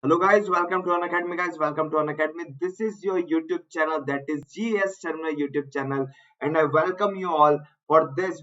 Hello guys, welcome to Unacademy guys, welcome to Unacademy. This is your YouTube channel, that is GS Sharma YouTube channel, and I welcome you all for this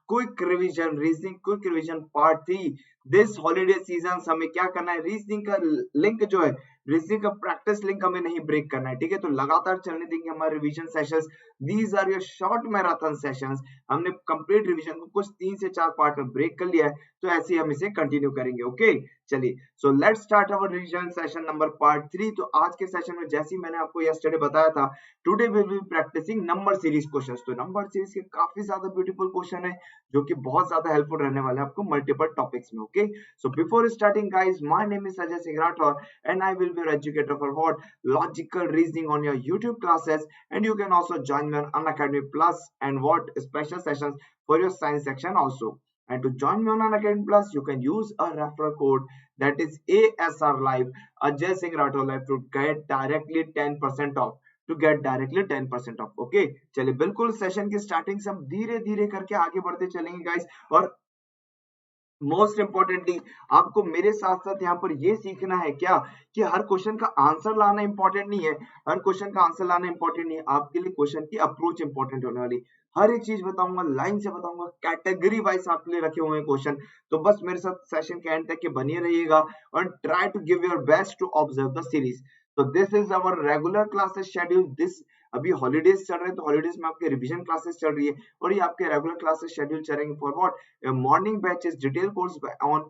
quick revision, reasoning quick revision part 3. This holiday season हमें क्या करना है, reasoning का link जो है, reasoning का practice link हमें नहीं ब्रेक करना है, ठीक है। तो लगातार चलने देंगे हमारे revision sessions. These are your short marathon sessions. हमने कंप्लीट रिवीजन को कुछ 3 से 4 पार्ट में ब्रेक कर लिया है, तो ऐसे ही हम इसे कंटिन्यू करेंगे। ओके, चलिए, so let's start our revision session number part 3। तो आज के सेशन में जैसे ही मैंने आपको यस्टरडे बताया था, today we will be practicing number series questions. तो नंबर सीरीज के काफी ज्यादा ब्यूटीफुल क्वेश्चन है जो कि बहुत ज्यादा हेल्पफुल रहने वाले हैं आपको मल्टीपल टॉपिक्स में। Okay, so before starting guys, my name is Ajay Singh Rathore and I will be your educator for what logical reasoning on your YouTube classes, and you can also join me on Unacademy Plus and what special sessions for your science section also. And to join me on Unacademy Plus, you can use a referral code that is ASR Live, Ajay Singh Rathore Live, to get directly 10% off. To get directly 10% off. Okay, चलिए, बिल्कुल session की starting से हम धीरे धीरे करके आगे बढ़ते चलेंगे गाइस। और मोस्ट इंपॉर्टेंटली आपको मेरे साथ साथ यहाँ पर ये सीखना है क्या कि हर क्वेश्चन का आंसर लाना इंपॉर्टेंट नहीं है। हर क्वेश्चन का आंसर लाना इंपॉर्टेंट नहीं है, आपके लिए क्वेश्चन की अप्रोच इंपॉर्टेंट होने वाली। हर एक चीज बताऊंगा, लाइन से बताऊंगा, कैटेगरी वाइज आपके लिए रखे हुए हैं क्वेश्चन। तो बस मेरे साथ सेशन के एंड तक के बने रहिएगा और try to give your best to observe the series. तो this is our regular classes schedule. This अभी हॉलीडेज चल रहे हैं, तो हॉलीडेज में आपके रिवीजन क्लासेस चल रही है और ये आपके रेगुलर क्लासेस शेड्यूल चलेंगे for what morning batch is detailed course on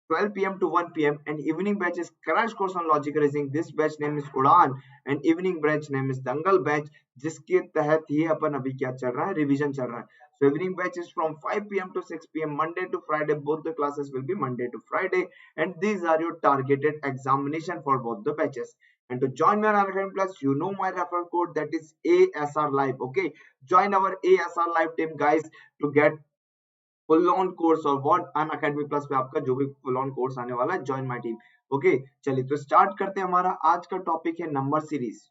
12 p.m. to 1 p.m. and evening batch is crash course on logical reasoning. This batch name is Udan and evening batch name is Dangal batch, जिसके तहत ये अपन अभी क्या चल रहा है, revision चल रहा है। So evening batch is from 5 p.m. to 6 p.m. Monday to Friday. Both the classes will be Monday to Friday, and these are your targeted examination for both the batches. And to join me on Unacademy Plus, you know my referral code, that is ASR Live. Okay, join our ASR Live team guys to get full on course और what Unacademy plus पे आपका जो भी full on course आने वाला है, join my team. Okay, चलिए तो स्टार्ट करते हैं। हमारा आज का टॉपिक है number series.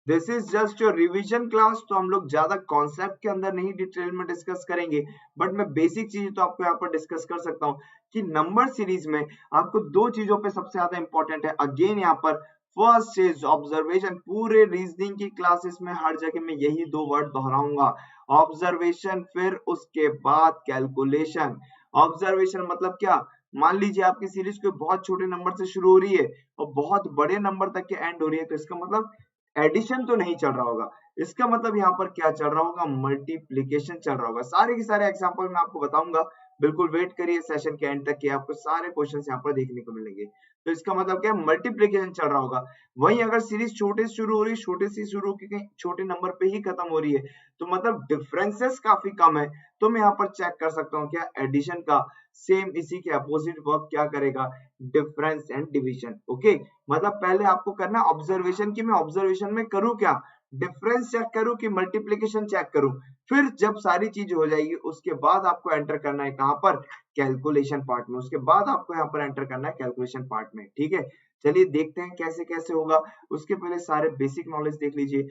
This is just your revision class, तो हम लोग ज्यादा कॉन्सेप्ट के अंदर नहीं डिटेल में डिस्कस करेंगे, बट मैं बेसिक चीज तो आपको यहाँ पर डिस्कस कर सकता हूँ कि नंबर सीरीज में आपको दो चीजों पे सबसे ज्यादा इंपॉर्टेंट है। अगेन यहाँ पर फर्स्ट इज ऑब्जर्वेशन। पूरे रीजनिंग की क्लासेस में हर जगह में यही दो वर्ड दोहराऊंगा, ऑब्जर्वेशन, फिर उसके बाद कैलकुलेशन। ऑब्जर्वेशन मतलब क्या, मान लीजिए आपकी सीरीज कोई बहुत छोटे नंबर से शुरू हो रही है और बहुत बड़े नंबर तक के एंड हो रही है, तो इसका मतलब एडिशन तो नहीं चल रहा होगा, इसका मतलब यहाँ पर क्या चल रहा होगा, मल्टीप्लीकेशन चल रहा होगा। सारे के सारे एग्जांपल मैं आपको बताऊंगा, बिल्कुल वेट करिए सेशन के एंड तक कि आपको सारे क्वेश्चंस यहाँ पर देखने को मिलेंगे। तो इसका मतलब क्या है, मल्टीप्लीकेशन चल रहा होगा। वहीं अगर सीरीज छोटे से शुरू हो रही है, छोटे से शुरू होकर कहीं छोटे नंबर पे ही खत्म हो रही है, तो मतलब डिफरेंसेस काफी कम है, तो मैं यहाँ पर चेक कर सकता हूँ क्या एडिशन का सेम इसी के अपोजिट वर्क क्या करेगा, डिफरेंस एंड डिवीजन। ओके, मतलब पहले आपको करना ऑब्जर्वेशन की, मैं ऑब्जर्वेशन में करूँ क्या, डिफरेंस चेक करूँ कि मल्टीप्लीकेशन चेक करूँ। फिर जब सारी चीज हो जाएगी उसके बाद आपको एंटर करना है कहां पर, कैलकुलेशन पार्ट में। उसके बाद आपको यहाँ पर एंटर करना है कैलकुलेशन पार्ट में, ठीक है। चलिए देखते हैं कैसे कैसे होगा। उसके पहले सारे बेसिक नॉलेज देख लीजिए।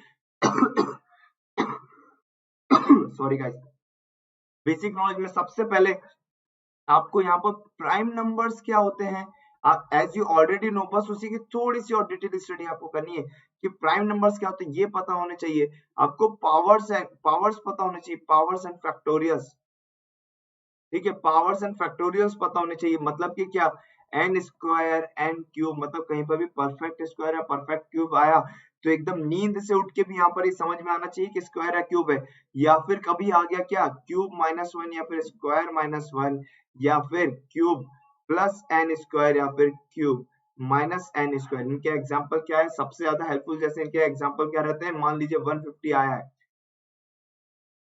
सॉरी गाइस, बेसिक नॉलेज में सबसे पहले आपको यहाँ पर प्राइम नंबर्स क्या होते हैं, एज यू ऑलरेडी नो, बस उसी की थोड़ी सी और डिटेल स्टडी आपको करनी है कि प्राइम नंबर्स क्या होते हैं, ये पता होने चाहिए आपको। पावर्स पता होने चाहिए, पावर्स एंड फैक्टोरियल्स, ठीक है, पावर्स एंड फैक्टोरियल्स पता होने चाहिए। मतलब कि क्या, एन स्क्वायर, एन क्यूब, मतलब कहीं पर भी परफेक्ट स्क्वायर या परफेक्ट क्यूब आया तो एकदम नींद से उठ के भी यहाँ पर ये समझ में आना चाहिए कि स्क्वायर या क्यूब है। या फिर कभी आ गया क्या, क्यूब -1 या फिर स्क्वायर -1 या फिर क्यूब प्लस एन स्क्वायर या फिर क्यूब माइनस एन स्क्वायर, इनके एग्जाम्पल क्या है सबसे ज्यादा हेल्पफुल, जैसे इनके एग्जाम्पल क्या रहते हैं, मान लीजिए 150 आया है,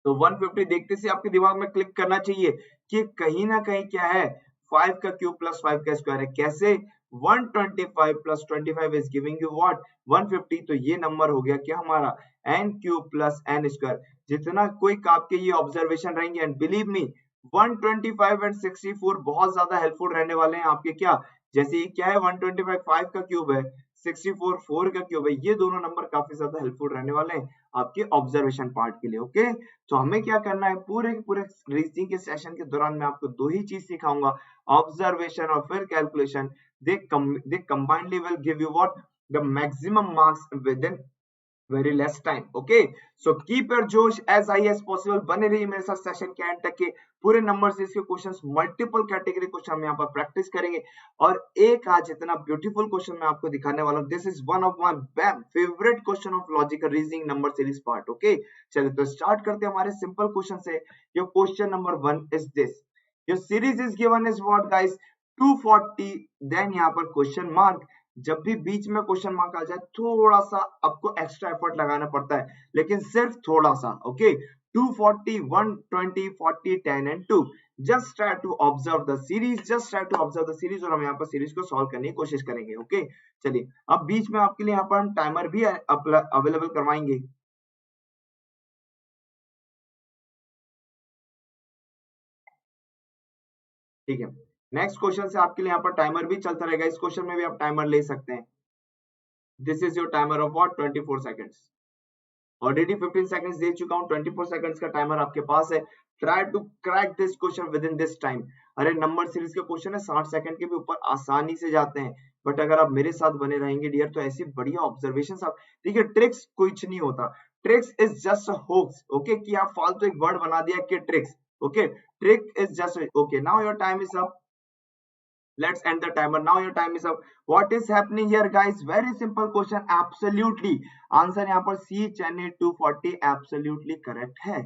तो 150 देखते से आपके दिमाग में क्लिक करना चाहिए कि कहीं ना कहीं क्या है, 5 का क्यूब प्लस 5 का स्क्वायर है। कैसे, 125 plus 25 is giving you what, 150। तो ये नंबर हो गया क्या हमारा, N cube plus N square. जितना क्विक आपके ये ऑब्जर्वेशन रहेंगे, एंड बिलीव मी 125 एंड 64 बहुत ज्यादा हेल्पफुल रहने वाले हैं आपके। क्या, जैसे ये क्या है, 125 5 का क्यूब है, 64 4 का क्यूब है। ये दोनों नंबर काफी ज्यादा हेल्पफुल रहने वाले हैं आपके ऑब्जर्वेशन पार्ट के लिए। ओके, तो हमें क्या करना है, पूरे के पूरे रीजनिंग के सेशन के दौरान मैं आपको दो ही चीज सिखाऊंगा, ऑब्जर्वेशन और फिर calculation. They combinedly will give you what, the maximum marks with in very less time. Okay, so keep your जोश as high as possible। बने रहिए मेरे साथ सेशन के एंड तक के। पूरे नंबर से इसके क्वेश्चंस, मल्टीपल कैटेगरी क्वेश्चन हम यहाँ पर प्रैक्टिस करेंगे। और एक आज इतना ब्यूटीफुल क्वेश्चन मैं आपको दिखाने वाला हूँ। This is one of my favourite question of logical reasoning number series part. Okay, चलिए तो स्टार्ट करते हैं हमारे सिंपल क्वेश्चन से। Your question number 1 is this, your series is given is what guys, 240, then यहाँ पर क्वेश्चन मार्क। जब भी बीच में क्वेश्चन मार्क आ जाए थोड़ा सा आपको एक्स्ट्रा एफर्ट लगाना पड़ता है, लेकिन सिर्फ थोड़ा सा। Okay, 240, 120, 40, 10 and 2। Just try to observe the series, just try to observe the series, और हम यहाँ पर सीरीज को सॉल्व करने की कोशिश करेंगे। ओके, चलिए अब बीच में आपके लिए यहाँ पर हम टाइमर भी अवेलेबल करवाएंगे। ठीक है, नेक्स्ट क्वेश्चन से आपके लिए यहाँ पर टाइमर भी चलता रहेगा। इस क्वेश्चन में भी आप टाइमर ले सकते हैं। This is your timer of what, 24 seconds. Already 15 seconds दे चुका हूं, 24 सेकंड्स का टाइमर आपके पास है। Try to crack this question within this time. अरे नंबर सीरीज के क्वेश्चन है 60 सेकंड के भी ऊपर आसानी से जाते हैं, बट अगर आप मेरे साथ बने रहेंगे डियर तो ऐसी बढ़िया ऑब्जर्वेशन आप देखिए। ट्रिक्स कुछ नहीं होता, tricks is just a hoax. Okay, कि आप फालतू एक वर्ड बना दिया कि tricks. Okay, trick is just okay. Now your time is up, let's end the timer now, your time is up। what is happening here guys, very simple question, absolutely answer यहाँ पर सी Chennai 240 absolutely correct है।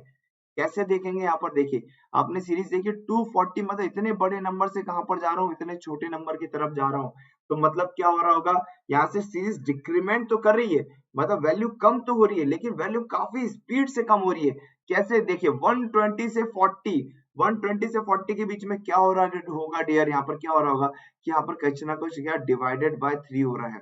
कैसे देखेंगे, यहाँ पर देखिए, आपने series देखी 240, मतलब इतने बड़े नंबर से कहां पर जा रहा हूँ, इतने छोटे नंबर की तरफ जा रहा हूँ। तो मतलब क्या हो रहा होगा, यहाँ से सीरीज डिक्रीमेंट तो कर रही है, मतलब वैल्यू कम तो हो रही है, लेकिन वैल्यू काफी स्पीड से कम हो रही है। कैसे देखिए, 120 से 40, 120 से 40 के बीच में क्या हो रहा होगा डियर, यहाँ पर क्या हो रहा होगा कि यहाँ पर कुछ ना कुछ क्या डिवाइडेड बाय 3 हो रहा है।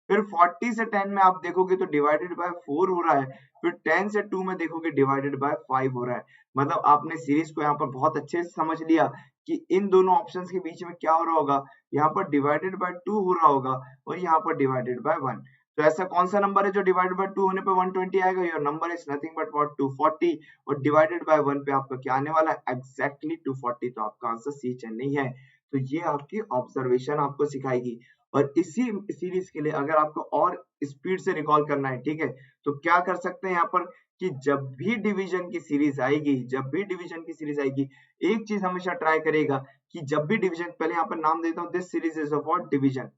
फिर 40 से 10 में आप देखोगे तो डिवाइडेड बाय 4 हो रहा है। फिर 10 से 2 में देखोगे डिवाइडेड बाय 5 हो रहा है। मतलब आपने सीरीज को यहाँ पर बहुत अच्छे से समझ लिया कि इन दोनों ऑप्शंस के बीच में क्या हो रहा होगा, यहाँ पर डिवाइडेड बाय 2 हो रहा होगा और यहाँ पर डिवाइडेड बाय 1। तो ऐसा कौन सा नंबर है जो डिवाइडेड बाय 2 होने पे 120 आएगा, your number is nothing but what 240, और डिवाइडेड बाय 1 पे आपका क्या आने वाला है, एग्जैक्टली 240। तो आपका आंसर सी चेन्नई है। तो ये आपकी ऑब्जर्वेशन आपको सिखाएगी। और इसी सीरीज के लिए अगर आपको और स्पीड से रिकॉल करना है, ठीक है, तो क्या कर सकते हैं यहाँ पर कि जब भी डिवीजन की सीरीज आएगी, जब भी डिवीजन की सीरीज आएगी, एक चीज हमेशा ट्राई करेगा कि जब भी डिवीजन, पहले यहाँ पर नाम देता हूँ, this series is of what, division.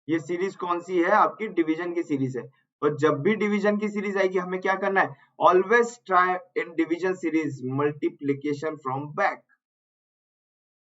ये सीरीज कौन सी है, आपकी डिवीजन की सीरीज है। और जब भी डिवीजन की सीरीज आएगी हमें क्या करना है, always try in division series multiplication from back.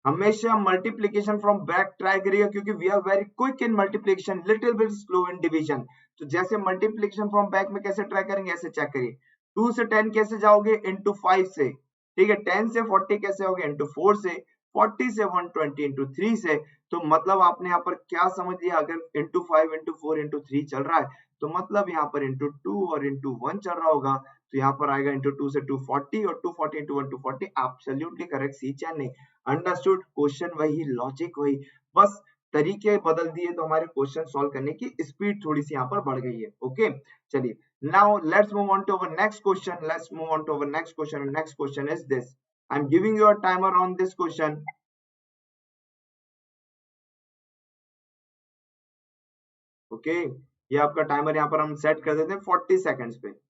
हमेशा मल्टीप्लीकेशन फ्रॉम बैक ट्राई करिएगा, क्योंकि we are very quick in multiplication, little bit slow in division. तो जैसे मल्टीप्लीकेशन फ्रॉम बैक में कैसे ट्राई करेंगे, ऐसे चेक करिए। 2 से 10 कैसे जाओगे, इंटू 5 से, ठीक है। 10 से 40 कैसे होगे, इंटू 4 से। 40 से 120 इंटू 3 से। तो मतलब आपने यहाँ पर क्या समझ लिया, अगर इंटू 5 इंटू 4 इंटू 3 चल रहा है, तो मतलब यहाँ पर इंटू 2 और इंटू 1 चल रहा होगा। तो यहाँ पर आएगा इंटू 2 से 240 और 240 इंटू 1 240, एब्सोल्युटली करेक्ट, सी चैन। अंडरस्टूड, क्वेश्चन वही, लॉजिक वही, बस तरीके बदल दिए तो हमारे क्वेश्चन सॉल्व करने की स्पीड थोड़ी सी यहाँ पर बढ़ गई है। ओके, चलिए now let's move on to our next question, let's move on to our next question. Next question is this, I am giving you a timer on this question. Okay, ये आपका timer यहाँ पर हम set कर देते हैं 40 seconds पे।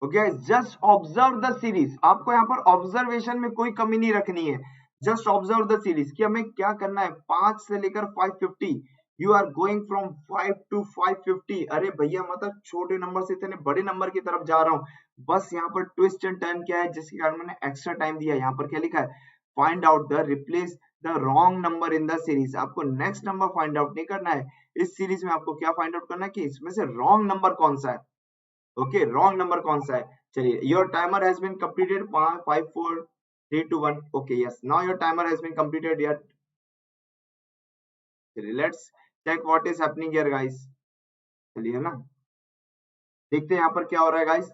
Okay, just observe the series. आपको यहाँ पर ऑब्जर्वेशन में कोई कमी नहीं रखनी है, जस्ट ऑब्जर्व द सीरीज कि हमें क्या करना है। 5 से लेकर 550, you are going from 5 to 550। अरे भैया, मतलब छोटे नंबर से इतने बड़े नंबर की तरफ जा रहा हूँ। बस यहाँ पर ट्विस्ट एंड टर्न क्या है, जिसके कारण मैंने एक्स्ट्रा टाइम दिया। यहाँ पर क्या लिखा है, find out the replace the wrong number in the series. आपको नेक्स्ट नंबर फाइंड आउट नहीं करना है, इस सीरीज में आपको क्या फाइंड आउट करना है कि इसमें से रॉन्ग नंबर कौन सा है। ओके, रॉन्ग नंबर कौन सा है। चलिए, your timer has been completed, 5 4 3 2 1। Okay, yes, now your timer has been completed यार। चलिए let's check what is happening here guys. चलिए ना, देखते हैं यहाँ पर क्या हो रहा है गाइस।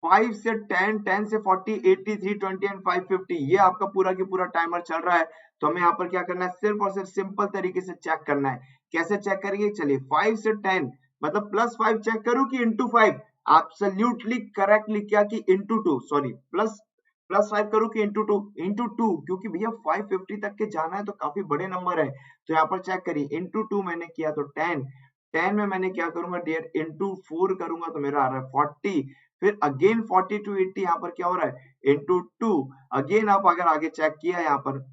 5 से 10, 10 से 40, 80, 320 एंड 550, ये आपका पूरा की पूरा टाइमर चल रहा है। तो हमें यहाँ पर क्या करना है, सिर्फ और सिर्फ सिंपल तरीके से चेक करना है। कैसे चेक करेंगे, चलिए 5 से 10 मतलब +5 चेक करूं कि *5? एब्सोल्युटली करेक्टली क्या कि *2, सॉरी +5 करूं कि *2 क्योंकि भैया 550 तक के जाना है तो काफी बड़े नंबर है। तो यहाँ पर चेक करिए, *2 मैंने किया तो 10, 10 में मैंने क्या करूंगा डियर, *4 करूंगा तो मेरा आ रहा है 40, फिर अगेन 40 to 80 यहाँ पर क्या हो रहा है, *2, अगेन आप अगर आगे चेक किया यहाँ पर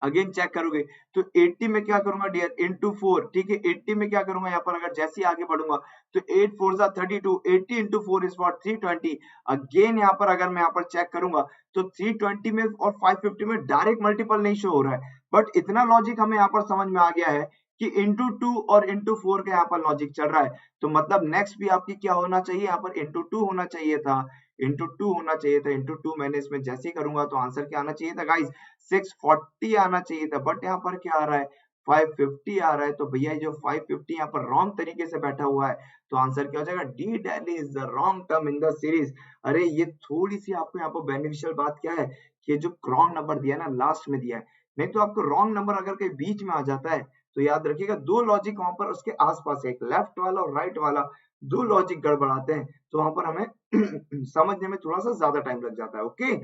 अगेन चेक करोगे तो 80 में क्या करूंगा डियर, *4, ठीक है। 80 में क्या करूंगा यहाँ पर, अगर जैसे ही आगे बढ़ूंगा तो 8 4 जा 32, 80 into 4 is what 320। अगेन यहाँ पर अगर मैं यहाँ पर चेक करूंगा तो 320 में और 550 में डायरेक्ट मल्टीपल नहीं शो हो रहा है, बट इतना लॉजिक हमें यहाँ पर समझ में आ गया है कि *2 और *4 का यहाँ पर लॉजिक चल रहा है। तो मतलब नेक्स्ट भी आपकी क्या होना चाहिए, यहाँ पर *2 होना चाहिए था, *2 होना चाहिए था। *2 मैंने इसमें जैसे ही करूंगा तो आंसर क्या आना चाहिए था गाइस, 640 आना चाहिए था, बट यहाँ पर क्या आ रहा है, 550 आ रहा है। तो भैया जो 550 यहाँ पर रॉन्ग तरीके से बैठा हुआ है, तो आंसर क्या हो जाएगा, D Delhi is the wrong term in the series. अरे ये थोड़ी सी आपको यहाँ पर बेनिफिशियल बात क्या है कि जो रॉन्ग नंबर दिया ना लास्ट में दिया है, नहीं तो आपको रॉन्ग नंबर अगर कहीं बीच में आ जाता है तो याद रखिएगा दो लॉजिक वहां पर उसके आसपास है, एक लेफ्ट वाला और राइट वाला, दो लॉजिक गड़बड़ाते हैं तो वहां पर हमें समझने में थोड़ा सा ज्यादा टाइम लग जाता है। Okay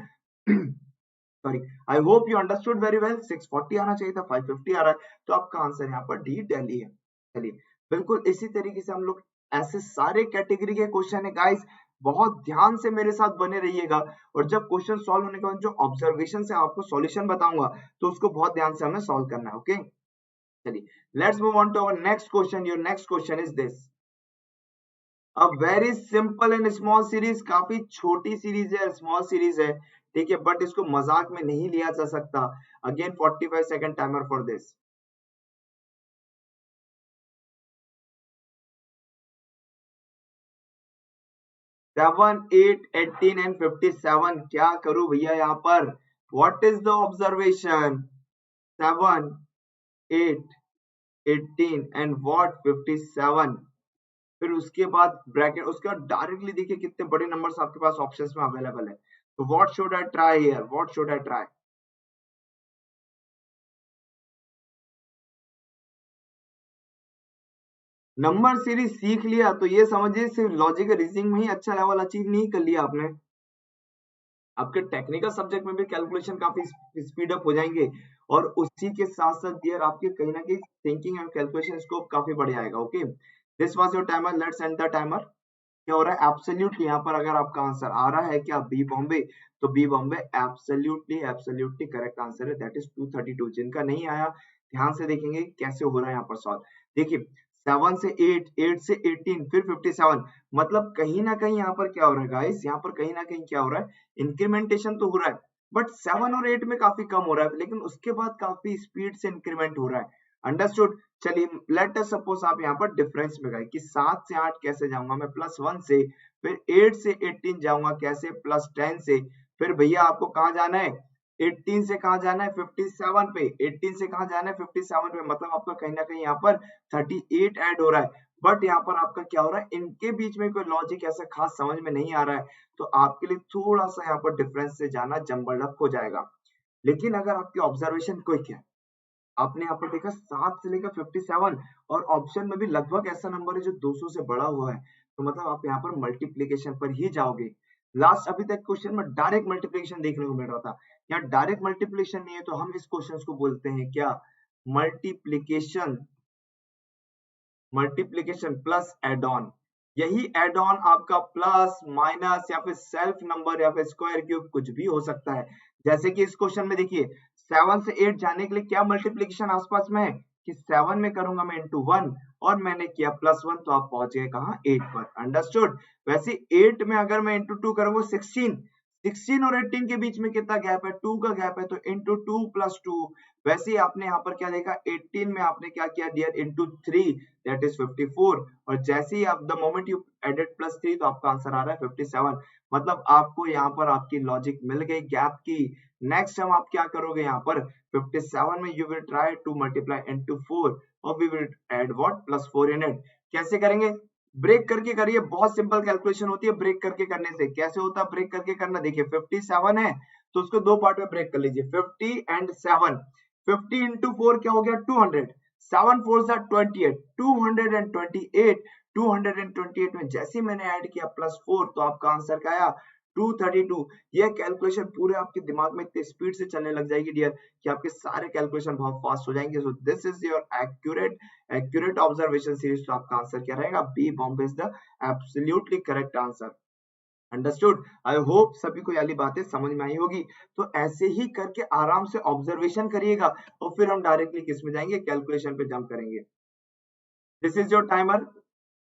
sorry, I hope you understood very well. 640 आना चाहिए था, 550 आ रहा है, तो आपका आंसर यहाँ पर डी दिल्ली है। चलिए बिल्कुल इसी तरीके से हम लोग ऐसे सारे कैटेगरी के क्वेश्चन है गाइस, बहुत ध्यान से मेरे साथ बने रहिएगा, और जब क्वेश्चन सॉल्व होने के बाद जो ऑब्जर्वेशन से आपको सॉल्यूशन बताऊंगा तो उसको बहुत ध्यान से हमें सॉल्व करना है। ओके चलिए let's move on to our next question. Your next question is this, a very simple and small series, काफी छोटी सीरीज है, स्मॉल सीरीज है, ठीक है, बट इसको मजाक में नहीं लिया जा सकता। Again 45 second timer for this. 7, 8, 18 and 57, क्या करूं भैया यहाँ पर, what is the observation, 7, 8, 18 and what 57, फिर उसके बाद ब्रैकेट, उसके बाद डायरेक्टली देखिए कितने बड़े नंबर्स आपके पास ऑप्शंस में अवेलेबल है। तो what should I try here, what should I try, number series सीख लिया तो ये समझिए सिर्फ लॉजिक रीजनिंग में ही अच्छा लेवल अचीव नहीं कर लिया आपने, आपके टेक्निकल सब्जेक्ट में भी कैलकुलेशन काफी स्पीड अप हो जाएंगे, और उसी के साथ साथ डियर आपके कहीं ना कहीं थिंकिंग एंड कैलकुलेशन स्कोप काफी बढ़ जाएगा। Okay this was your timer, let's end the timer. क्या हो रहा है, एब्सोल्युटली यहाँ पर अगर आपका आंसर आ रहा है क्या, बी बॉम्बे, तो B Bombay absolutely absolutely correct answer है, दैट इज 232। जिनका नहीं आया ध्यान से देखेंगे कैसे हो रहा है यहाँ पर सॉल्व। देखिए 7 से 8, 8 से 18, फिर 57, मतलब कहीं ना कहीं यहाँ पर क्या हो रहा है गाइस, यहाँ पर कहीं ना कहीं क्या हो रहा है, इंक्रीमेंटेशन तो हो रहा है, बट 7 और 8 में काफी कम हो रहा है, लेकिन उसके बाद काफी स्पीड से इंक्रीमेंट हो रहा है। अंडरस्टूड। चलिए लेट अस सपोज आप यहाँ पर डिफरेंस में गए कि 7 से 8 कैसे जाऊंगा मैं, +1 से, फिर 8 से 18 जाऊंगा कैसे, +10 से, फिर भैया आपको कहाँ जाना है, 18 से कहाँ जाना है, 57 पे, 18 से कहाँ जाना है, 57 पे, मतलब आपका कहीं ना कहीं यहाँ पर 38 ऐड हो रहा है, बट यहाँ पर आपका क्या हो रहा है, इनके बीच में कोई लॉजिक ऐसा खास समझ में नहीं आ रहा है, तो आपके लिए थोड़ा सा यहाँ पर डिफरेंस से जाना जम्बल अप हो जाएगा। लेकिन अगर आपकी ऑब्जर्वेशन क्विक है, आपने यहाँ पर देखा 7 से लेकर 57, और ऑप्शन में भी लगभग ऐसा नंबर है जो 200 से बड़ा हुआ है, तो मतलब आप यहाँ पर मल्टीप्लीकेशन पर ही जाओगे। लास्ट अभी तक क्वेश्चन में डायरेक्ट मल्टीप्लीकेशन देखने को मिल रहा था, यहाँ डायरेक्ट मल्टीप्लीकेशन नहीं है, तो हम इस क्वेश्चन को बोलते हैं क्या, multiplication, multiplication plus add on. यही एड ऑन आपका प्लस माइनस या फिर सेल्फ नंबर या फिर स्क्वायर क्यूब कुछ भी हो सकता है। जैसे कि इस क्वेश्चन में देखिए 7 से 8 जाने के लिए क्या मल्टीप्लीकेशन आसपास में है कि 7 में करूंगा मैं इंटू 1, और मैंने किया +1, तो आप पहुंच गए कहा 8 पर। अंडरस्टूड। वैसे 8 में अगर मैं इंटू 2 करूंगा 16, 16 और 18 के बीच में कितना गैप है, 2 का गैप है, तो इंटू 2 + 2। वैसे ही आपने यहाँ पर क्या देखा, 18 में आपने क्या किया डियर, इंटू 3, दैट इज 54, और जैसे ही आप द मोमेंट यू एडेड +3 तो आपका आंसर आ रहा है 57। मतलब आपको यहाँ पर आपकी लॉजिक मिल गई गैप की। नेक्स्ट हम आप क्या करोगे, यहाँ पर 57 में you will try to multiply into 4, और we will add what, +4 in it. कैसे करेंगे, ब्रेक करके करिए, बहुत सिंपल कैलकुलेशन होती है ब्रेक करके करने से। कैसे होता है ब्रेक करके करना, देखिए 57 है तो उसको दो पार्ट में ब्रेक कर लीजिए, 50 एंड 7। 50 इंटू 4 क्या हो गया 200, 7 4 सा 28, 228। 228 में जैसे ही मैंने ऐड किया +4 तो आपका आंसर क्या आया 232। यह कैलकुलेशन पूरे आपके दिमाग में इतनी स्पीड से चलने लग जाएगी डियर कि आपके सारे कैलकुलेशन बहुत फास्ट हो जाएंगे। So this is your accurate observation series. तो आपका आंसर क्या रहेगा, B Bombay is the absolutely correct answer. Understood. I hope सभी को वाली बातें समझ में आई होगी। तो ऐसे ही करके आराम से ऑब्जर्वेशन करिएगा और फिर हम डायरेक्टली किस में जाएंगे, कैलकुलेशन पे जंप करेंगे। This is your timer.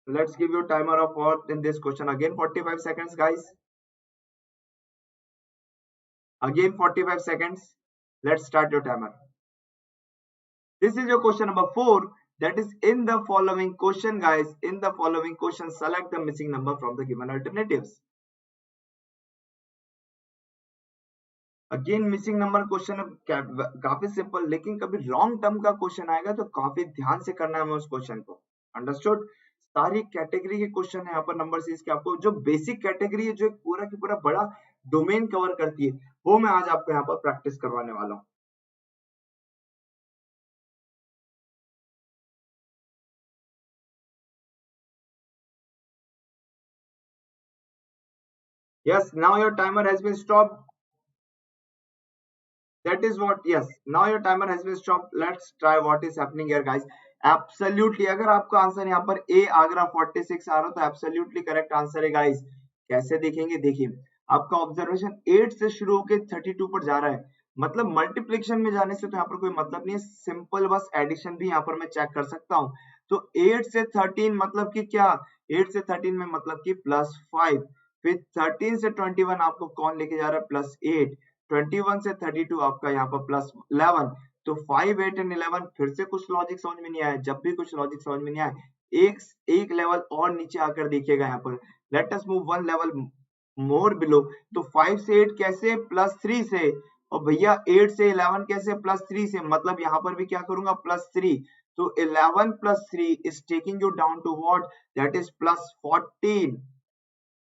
Let's give you timer of what in this question. Again 45 seconds, guys. Again 45 seconds. Let's start your timer. This is your question number 4. That is in the following question, guys. In the following question, select the missing number from the given alternatives. Again missing number question काफी simple, लेकिन कभी long term का question आएगा तो काफी ध्यान से करना है हमें उस क्वेश्चन को। अंडरस्टूड। सारी कैटेगरी के क्वेश्चन है यहाँ पर नंबर सीरीज के। आपको जो बेसिक कैटेगरी है, जो पूरा की पूरा बड़ा डोमेन कवर करती है, वो मैं आज आपको यहाँ पर प्रैक्टिस करवाने वाला हूँ। Yes, now your timer has been stopped. That is what, yes, now your timer has been stopped. Let's try what is happening here, guys. Absolutely, अगर आपका आंसर यहाँ पर ए आगरा 46 आ रहा तो एब्सोल्युटली करेक्ट आंसर है गाइस। कैसे देखेंगे, देखिए आपका ऑब्जर्वेशन 8 से शुरू होकर 32 पर जा रहा है, मतलब मल्टीप्लिकेशन में जाने से तो यहाँ पर कोई मतलब नहीं है, सिंपल बस एडिशन भी यहाँ पर मैं चेक कर सकता हूँ। तो 8 से 13 मतलब कि क्या, 8 से 13 में मतलब कि +5, फिर 13 से 21 आपको कौन लेके जा रहा है +8, 21 से 32 आपका यहाँ पर +11। तो 5 8 एंड 11 फिर से कुछ लॉजिक समझ में नहीं आया। जब भी कुछ लॉजिक समझ में नहीं आया, एक एक लेवल और नीचे आकर देखिएगा यहाँ पर, let us move one level more below. तो 5 से 8 कैसे +3 से, और भैया 8 से 11 कैसे +3 से, मतलब यहाँ पर भी क्या करूंगा +3। तो 11 + 3 is taking you down to what, that is +14।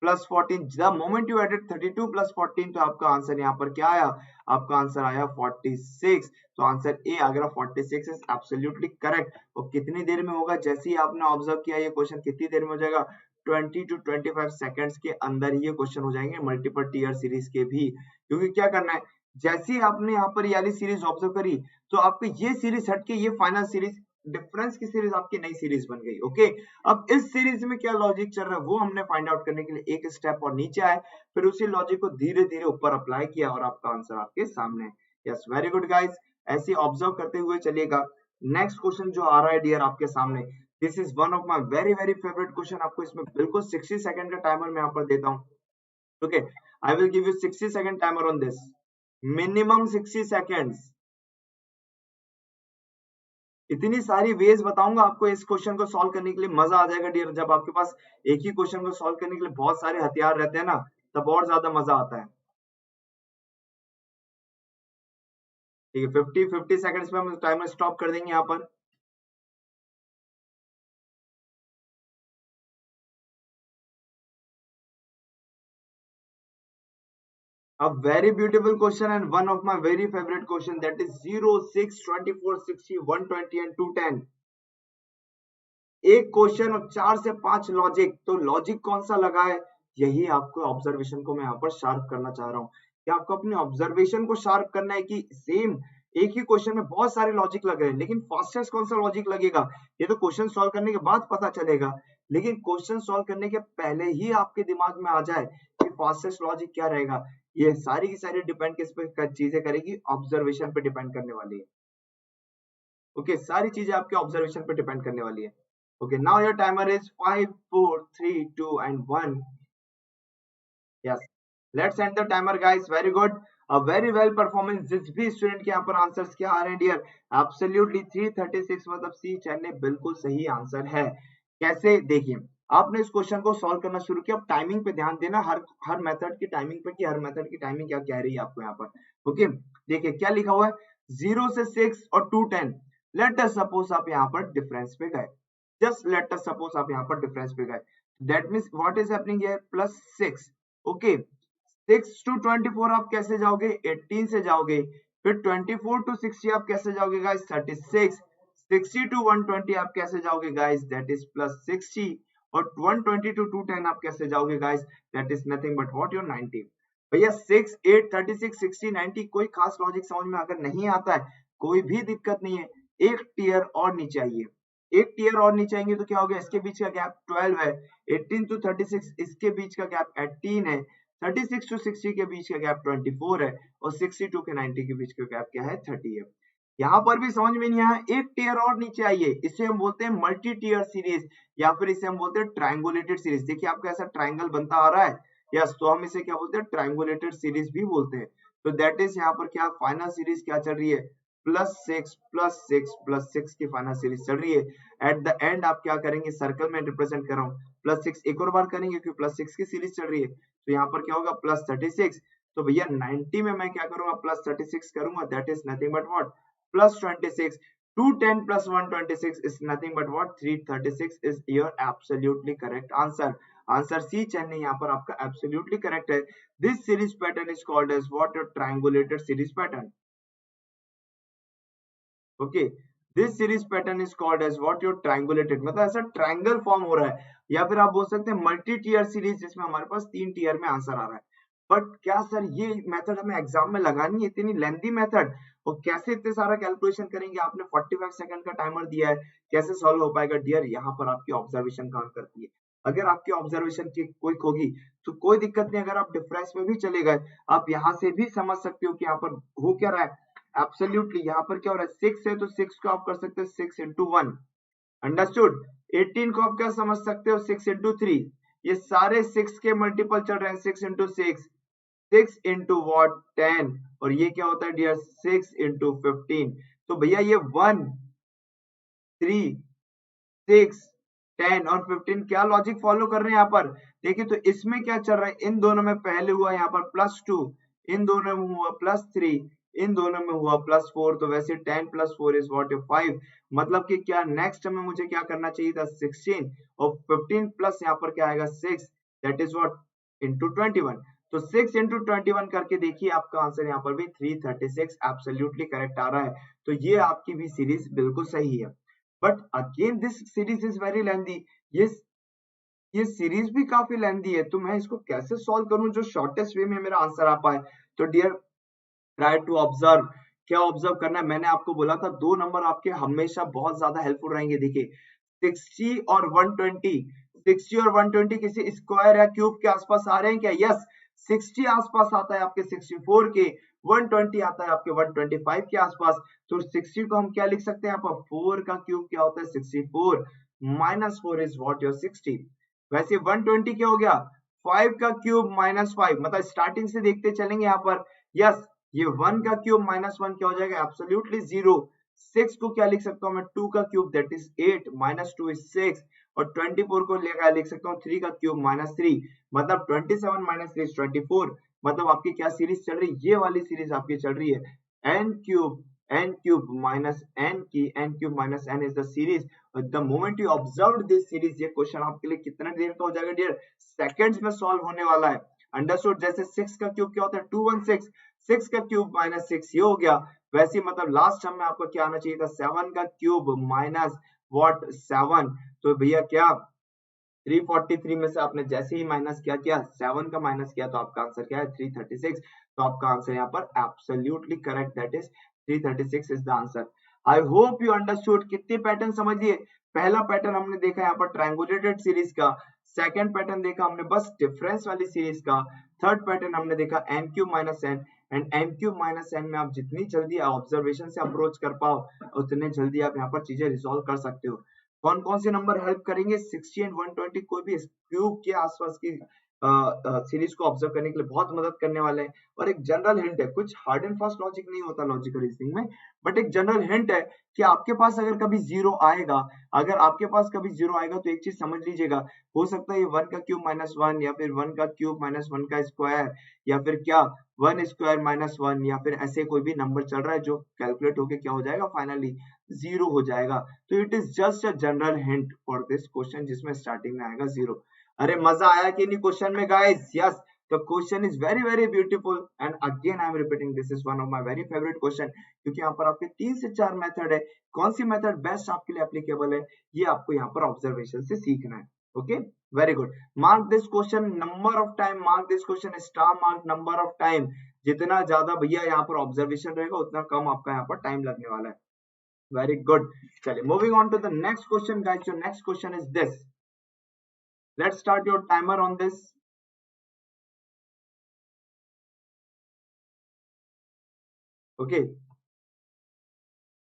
+14, the moment you added 32 + 14 तो आपका आंसर यहाँ पर क्या आया, आपका आंसर आया 46। तो answer A Agra 46 is absolutely correct. और कितनी देर में होगा, जैसे ही आपने ऑब्जर्व किया ये क्वेश्चन कितनी देर में हो जाएगा, 20 to 25 सेकंड्स के अंदर ही ये क्वेश्चन हो जाएंगे मल्टीपल टीयर सीरीज के भी। क्योंकि क्या करना है, जैसे ही आपने यहाँ पर ये वाली सीरीज ऑब्जर्व करी तो आपको ये सीरीज हटके ये फाइनल सीरीज, डिफरेंस की सीरीज आपकी नई सीरीज बन गई। ओके, अब इस सीरीज में क्या लॉजिक चल रहा है वो हमने फाइंड आउट करने के लिए एक स्टेप और नीचे आए, फिर उसी लॉजिक को धीरे धीरे ऊपर अप्लाई किया और आपका आंसर आपके सामने। यस, वेरी गुड गाइस, ऐसे ऑब्जर्व करते हुए चलिएगा। नेक्स्ट क्वेश्चन जो आ रहा है डियर आपके सामने, this is one of my very very favourite question. आपको इसमें बिल्कुल 60 सेकंड का टाइमर मैं यहाँ पर देता हूँ। Okay, I will give you 60 second timer on this, minimum 60 seconds. इतनी सारी वेज बताऊंगा आपको इस क्वेश्चन को सॉल्व करने के लिए, मजा आ जाएगा डियर। जब आपके पास एक ही क्वेश्चन को सॉल्व करने के लिए बहुत सारे हथियार रहते हैं ना, तब और ज्यादा मजा आता है। ठीक है, 50 सेकंड्स में हम टाइमर स्टॉप कर देंगे यहाँ पर। A very beautiful question and one of my very favorite question, that is 0 6 24 60 120 and 210। एक क्वेश्चन और 4 से 5 लॉजिक, तो लॉजिक कौन सा लगा है, यही आपको ऑब्जर्वेशन को मैं यहाँ पर शार्प करना चाह रहा हूँ कि आपको अपने ऑब्जर्वेशन को शार्प करना है कि सेम एक ही क्वेश्चन में बहुत सारे लॉजिक लग रहे हैं, लेकिन फास्टेस्ट कौन सा लॉजिक लगेगा ये तो क्वेश्चन सॉल्व करने के बाद पता चलेगा। लेकिन क्वेश्चन सॉल्व करने के पहले ही आपके दिमाग में आ जाए कि फास्टेस्ट लॉजिक क्या रहेगा, ये सारी की सारी डिपेंड किस पे चीजें करेगी, ऑब्जर्वेशन पे डिपेंड करने वाली है। ओके, सारी चीजें आपके ऑब्जर्वेशन पे डिपेंड करने वाली है। Okay, now your timer is 5 4 3 2 and 1। Yes, let's end the timer guys। Very good, a very well performance। जिस भी स्टूडेंट के यहाँ पर आंसर्स क्या आ रहे हैं डियर, एब्सोल्युटली 336 मतलब सी चैन बिल्कुल सही आंसर है। कैसे, देखिए आपने इस क्वेश्चन को सॉल्व करना शुरू किया, अब टाइमिंग पे ध्यान देना, हर मेथड की टाइमिंग पे कि हर मेथड की टाइमिंग क्या कह रही है आपको यहाँ पर। ओके, देखिए क्या लिखा हुआ है, 0 से 6 और 2 10। लेट अस सपोज आप यहाँ पर डिफरेंस पे गए, जस्ट लेट अस सपोज आप यहाँ पर डिफरेंस पे गए, that means what is happening here +6। Okay, 6 to 24 आप कैसे जाओगे, 18 से जाओगे, फिर 24 to 60 आप कैसे जाओगे गाइस, 36, 60 to 120 आप कैसे जाओगे गाइस, दैट इज +60, और 120 to 210 आप कैसे जाओगे guys, that is nothing but what your 90। भैया 6, 8, 36, 60, 90 कोई खास लॉजिक समझ में अगर नहीं आता है, कोई भी दिक्कत नहीं है, एक टीयर और नीचे आइए, एक टीयर और नीचे आएंगे तो क्या हो गया, इसके बीच का गैप 12 है, 18 to 36 इसके बीच का गैप 18 है, 36 to 60 के बीच का गैप 24 है, और 62 के 90 के बीच का गैप क्या है, 30 है। यहाँ पर भी समझ में नहीं आया, एक टीयर और नीचे आइए, इसे हम बोलते हैं मल्टी टीयर सीरीज, या फिर इसे हम बोलते हैं ट्रायंगुलेटेड सीरीज। देखिए आपका ऐसा ट्रायंगल बनता आ रहा है, यस, तो हम इसे क्या बोलते हैं, ट्रायंगुलेटेड सीरीज भी बोलते हैं। तो दैट इज यहाँ पर क्या फाइनल सीरीज क्या चल रही है, +6 +6 +6 की फाइनल सीरीज चल रही है। एट द एंड आप क्या करेंगे, सर्कल में रिप्रेजेंट कर रहा हूँ, +6 एक और बार करेंगे क्योंकि +6 की सीरीज चल रही है, तो यहाँ पर क्या होगा +36। तो भैया 90 में मैं क्या करूंगा, +36 करूंगा, that is nothing but what, +26। 210 plus 126 is nothing but what, 336 is your absolutely correct answer। Answer C Chennai यहाँ पर आपका एब्सोल्युटली करेक्ट है। This series pattern is called as what, your triangulated series pattern. Okay, this series pattern is called as what, your triangulated, मतलब ऐसा triangle form हो रहा है, या फिर आप बोल सकते हैं मल्टी टीयर सीरीज, जिसमें हमारे पास 3 टीयर में आंसर आ रहा है। बट क्या सर ये मेथड हमें एग्जाम में लगानी है, इतनी लेंथी मेथड, और कैसे इतने सारा कैलकुलेशन करेंगे, आपने 45 सेकंड का टाइमर दिया है, कैसे सॉल्व हो पाएगा डियर। यहाँ पर आपकी ऑब्जर्वेशन काम करती है, अगर आपकी ऑब्जर्वेशन की क्विक होगी तो कोई दिक्कत नहीं, अगर आप डिफरेंस में भी चले गए, आप यहाँ से भी समझ सकते हो कि यहाँ पर हो क्या रहा है। एब्सोल्युटली यहाँ पर क्या हो रहा है, 6 है तो 6 को आप कर सकते हो 6 into 1, अंडरस्टूड। 18 को आप क्या समझ सकते हो, 6 into 3, ये सारे 6 के मल्टीपल चल रहे हैं, 6 into 6, 6 into what, 10, और ये क्या होता है डियर, 6 into 15। तो भैया ये 1, 3, 6, 10 और 15 क्या लॉजिक फॉलो कर रहे हैं यहाँ पर, देखिए तो इसमें क्या चल रहा है, इन दोनों में पहले हुआ यहाँ पर +2, इन दोनों में हुआ +3, इन दोनों में हुआ +4, तो वैसे 10 + 4 इज व्हाट, 5। मतलब कि क्या नेक्स्ट में मुझे क्या करना चाहिए था, 16, और 15 प्लस यहाँ पर क्या आएगा 6, दैट इज व्हाट, इंटू 21। तो 6 into 21 करके देखिए, आपका आंसर यहाँ पर भी 336 एब्सोल्युटली करेक्ट आ रहा है। तो ये आपकी भी सीरीज बिल्कुल सही है। But again this series is very lengthy, ये सीरीज भी काफी लेंथी है, तो मैं इसको कैसे सॉल्व करूं जो शॉर्टेस्ट वे में मेरा आंसर आ पाए। तो डियर ट्राई टू ऑब्जर्व, क्या ऑब्जर्व करना है, मैंने आपको बोला था 2 नंबर आपके हमेशा बहुत ज्यादा हेल्पफुल रहेंगे। देखिए 60 और 120, 60 और 120 किसी स्क्वायर या क्यूब के आसपास आ रहे हैं क्या, यस, 60 आसपास आता है आपके 64 के, 120 आता है आपके 125 के आसपास। तो 60 को हम क्या लिख सकते हैं, यहाँ पर 4 का क्यूब क्या होता है 64, -4 इज व्हाट, योर 60। वैसे 120 क्या हो गया, 5 का क्यूब -5, मतलब स्टार्टिंग से देखते चलेंगे यहाँ पर, यस, ये 1 का क्यूब -1 क्या हो जाएगा, एब्सोल्युटली 0। 6 को क्या लिख सकता हूँ मैं, 2 का क्यूब दैट इज 8, -2 इज 6, और 24 को लिख सकता हूँ 3 का क्यूब -3, मतलब 27 - 3 इज 24। मतलब आपकी क्या सीरीज चल रही है, ये वाली सीरीज आपकी चल रही है, n cube minus n की n cube minus n is the series। the moment you observed this series, ये क्वेश्चन आपके लिए कितने देर का हो जाएगा डियर, सेकंड्स में सॉल्व होने वाला है। अंडरस्टूड। जैसे 6 का क्यूब क्या होता है 216, 6 का क्यूब -6 ये हो गया। वैसे मतलब लास्ट टर्म में आपको क्या आना चाहिए था, 7 का क्यूब माइनस व्हाट 7। तो भैया क्या 343 में से आपने जैसे ही माइनस किया 7 का माइनस किया, तो आपका आंसर क्या है 336। तो आपका आंसर यहाँ पर absolutely correct, that is 336 is the answer. I hope you understood. कितने पैटर्न समझ लिए, पहला पैटर्न हमने देखा यहाँ पर ट्रायंगुलेटेड सीरीज का, सेकंड पैटर्न देखा हमने बस डिफरेंस वाली सीरीज का, थर्ड पैटर्न हमने देखा n cube minus n, and n cube minus n में आप जितनी जल्दी ऑब्जर्वेशन से अप्रोच कर पाओ, उतने जल्दी आप यहाँ पर चीजें रिजॉल्व कर सकते हो। कौन कौन से नंबर हेल्प करेंगे, 60 एंड 120 कोई भी क्यूब के आसपास की सीरीज को ऑब्जर्व करने के लिए बहुत मदद करने वाले हैं। और एक जनरल हिंट है, कुछ हार्ड एंड फास्ट लॉजिक नहीं होता लॉजिकल रीजनिंग में, बट एक जनरल हिंट है कि आपके पास अगर कभी जीरो आएगा, अगर आपके पास कभी जीरो आएगा तो एक चीज समझ लीजिएगा, हो सकता है ये 1 का क्यूब माइनस 1 या फिर 1 का क्यूब माइनस 1 का स्क्वायर या फिर क्या 1 स्क्वायर माइनस 1 या फिर ऐसे कोई भी नंबर चल रहा है जो कैलकुलेट होके क्या हो जाएगा, फाइनली जीरो हो जाएगा। तो it is just a general hint for this question जिसमें स्टार्टिंग में आएगा जीरो। अरे मजा आया कि नहीं क्वेश्चन में guys? Yes, the question is very beautiful and again I am repeating this is one of my very favorite question क्योंकि यहाँ पर आपके 3 से 4 मेथड है, कौन सी मेथड बेस्ट आपके लिए एप्लीकेबल है ये आपको यहाँ पर ऑब्जर्वेशन से सीखना है। Okay, very good. Mark this question number of time, mark this question star mark number of time. जितना ज्यादा भैया यहाँ पर ऑब्जर्वेशन रहेगा उतना कम आपका यहाँ पर टाइम लगने वाला है। Very good. चलिए moving on to the next question guys. Your next question is this, let's start your timer on this। Okay,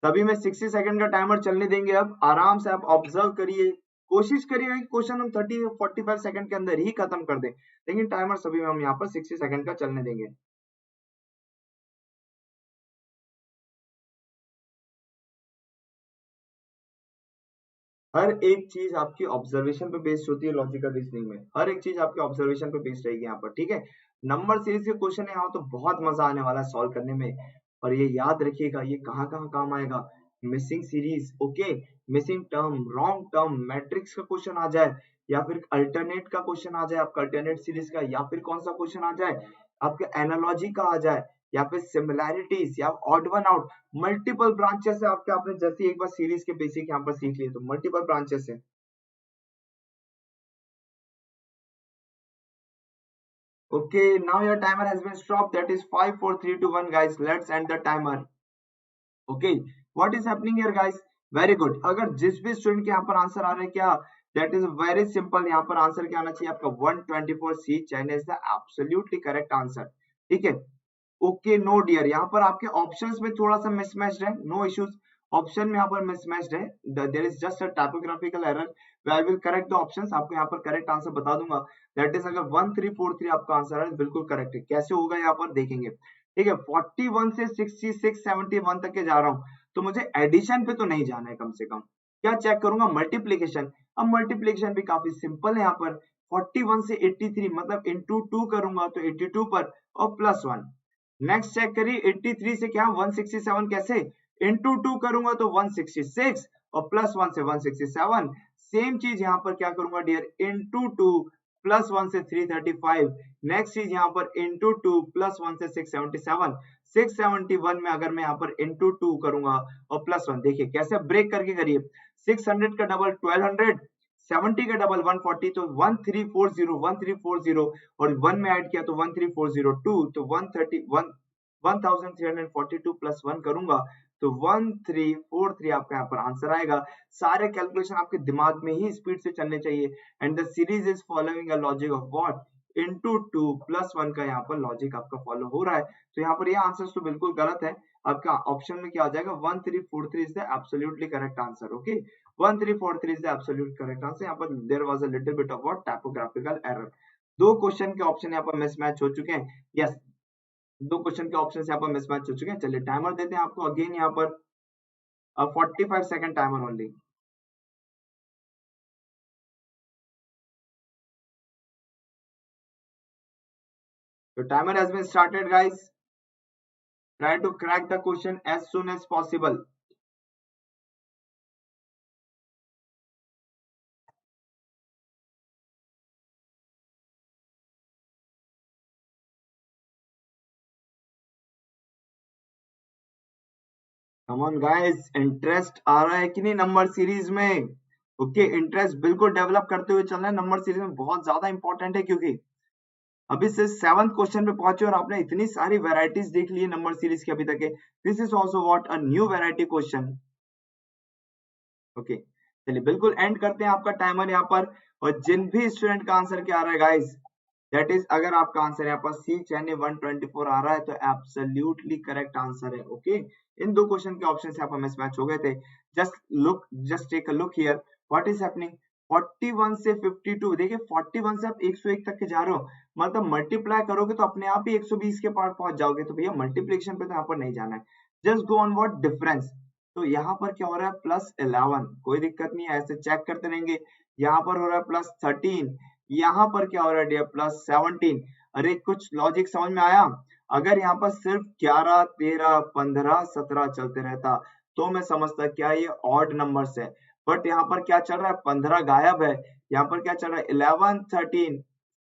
तभी मैं 60 सेकंड का टाइमर चलने देंगे। अब आराम से आप ऑब्जर्व करिए, कोशिश करिएगा कि क्वेश्चन हम 30-45 सेकंड के अंदर ही खत्म कर दें, लेकिन टाइमर सभी में हम यहाँ पर 60 सेकंड का चलने देंगे। हर एक चीज आपकी ऑब्जर्वेशन पे बेस्ड होती है लॉजिकल रीजनिंग में, हर एक चीज आपके ऑब्जर्वेशन पे बेस्ड रहेगी यहाँ पर, ठीक है। नंबर सीरीज के क्वेश्चन है यहाँ तो बहुत मजा आने वाला है सॉल्व करने में। और ये याद रखिएगा ये कहाँ कहाँ काम आएगा, missing series, okay, missing term, wrong term, matrix का क्वेश्चन आ जाए या फिर अल्टरनेट का क्वेश्चन आ जाए आपका, अल्टरनेट सीरीज का, या फिर कौन सा क्वेश्चन आ जाए आपके एनालॉजी का आ जाए, या फिर सिमिलैरिटीज या odd one out, multiple branches है आपके। आपने जैसे एक बार सीरीज के बेसिक यहाँ पर सीख लिए तो मल्टीपल ब्रांचेस है। Okay, now your timer has been stopped. That is 5 4 3 2 1 guys, let's end the timer। Okay, what is happening here guys? Very good। अगर जिस भी स्टूडेंट के यहाँ पर आंसर आ रहे हैं क्या, that is very simple, यहाँ पर आंसर क्या आना चाहिए आपका 124C, China is the absolutely correct answer। ठीक है, ओके नो डियर, यहाँ पर आपके ऑप्शंस में थोड़ा सा मिसमैच्ड है, नो इश्यूज, ऑप्शन में यहाँ पर मिसमैच्ड है, there is just a typographical error. I will correct the options, आपको यहाँ पर करेक्ट आंसर बता दूंगा। दैट इज अगर 1343 आपका आंसर है बिल्कुल करेक्ट है, कैसे होगा यहाँ पर देखेंगे। ठीक है, 41 से 66 71 तक के जा रहा हूँ, तो मुझे एडिशन पे तो नहीं जाना है, कम से कम क्या चेक करूंगा, मल्टीप्लीकेशन। अब मल्टीप्लीकेशन भी काफी सिंपल है यहाँ पर, 41 से 83 मतलब इंटू 2 करूंगा तो 82 पर और प्लस 1। नेक्स्ट चेक करिए 83 से क्या 167, कैसे इंटू 2 करूंगा तो 166 और प्लस 1 से 167। सेम चीज यहाँ पर क्या करूंगा डियर, इंटू 2 प्लस 1 से 335। नेक्स्ट चीज यहाँ पर इंटू 2 प्लस 1 से 677। 671 में अगर मैं यहाँ पर इंटू 2 करूंगा और प्लस 1, देखिए कैसे ब्रेक करके करिए, 600 का डबल 1200, 70 का डबल 140, तो 1340 और 1 में ऐड किया तो 13402, तो 1342 प्लस 1 करूंगा तो 1343 आपका यहाँ पर आंसर आएगा। सारे कैलकुलेशन आपके दिमाग में ही स्पीड से चलने चाहिए। And the series is following a logic of what, into 2 plus 1 का यहाँ पर लॉजिक आपका फॉलो हो रहा है। तो यहाँ पर ये आंसर तो बिल्कुल गलत है, आपका ऑप्शन में क्या आ जाएगा 1343 is the absolutely correct answer. Okay, 1343 is the absolute correct answer। यहाँ पर there was a little bit of what typographical error। दो क्वेश्चन के ऑप्शन यहाँ पर मिसमैच हो चुके हैं, यस, दो क्वेश्चन के ऑप्शन यहाँ पर मिसमैच हो चुके हैं। चलिए टाइमर देते हैं आपको अगेन यहाँ पर 45 second timer only. The timer has been started guys, try to crack the question as soon as possible। Come on guys, interest आ रहा है कि नहीं नंबर सीरीज में? ओके, इंटरेस्ट बिल्कुल डेवलप करते हुए चलना है, नंबर सीरीज में बहुत ज्यादा इंपॉर्टेंट है, क्योंकि अभी से 7th क्वेश्चन पे पहुंचे और आपने इतनी सारी वैरायटीज देख ली नंबर सीरीज के अभी तक है। This is also what a new variety question. Okay, चलिए बिल्कुल एंड करते हैं आपका टाइमर यहाँ पर। और जिन भी स्टूडेंट का आंसर क्या आ रहा है गाइस, दैट इज अगर आपका आंसर यहाँ पर सी चैनी 124 आ रहा है तो एब्सोल्युटली करेक्ट आंसर है। ओके, इन दो क्वेश्चन के ऑप्शन यहाँ पर मिसमैच हो गए थे। Just take a look here, what is happening, 41 से 52, देखिए 41 से आप 101 तक के जा रहे हो, मतलब मल्टीप्लाई करोगे तो अपने आप ही 120 के पार पहुंच जाओगे। तो भैया मल्टीप्लिकेशन पे तो यहाँ पर नहीं जाना है, just go on what difference. तो यहाँ पर क्या हो रहा है +11, कोई दिक्कत नहीं है, ऐसे चेक करते रहेंगे। यहाँ पर हो रहा है +13, यहाँ पर क्या हो रहा है डियर +17। अरे कुछ लॉजिक समझ में आया? अगर यहाँ पर सिर्फ 11, 13, 15, 17 चलते रहता तो मैं समझता क्या ये ऑड नंबर्स है, बट यहाँ पर क्या चल रहा है, 15 गायब है। यहाँ पर क्या चल रहा है, 11, 13,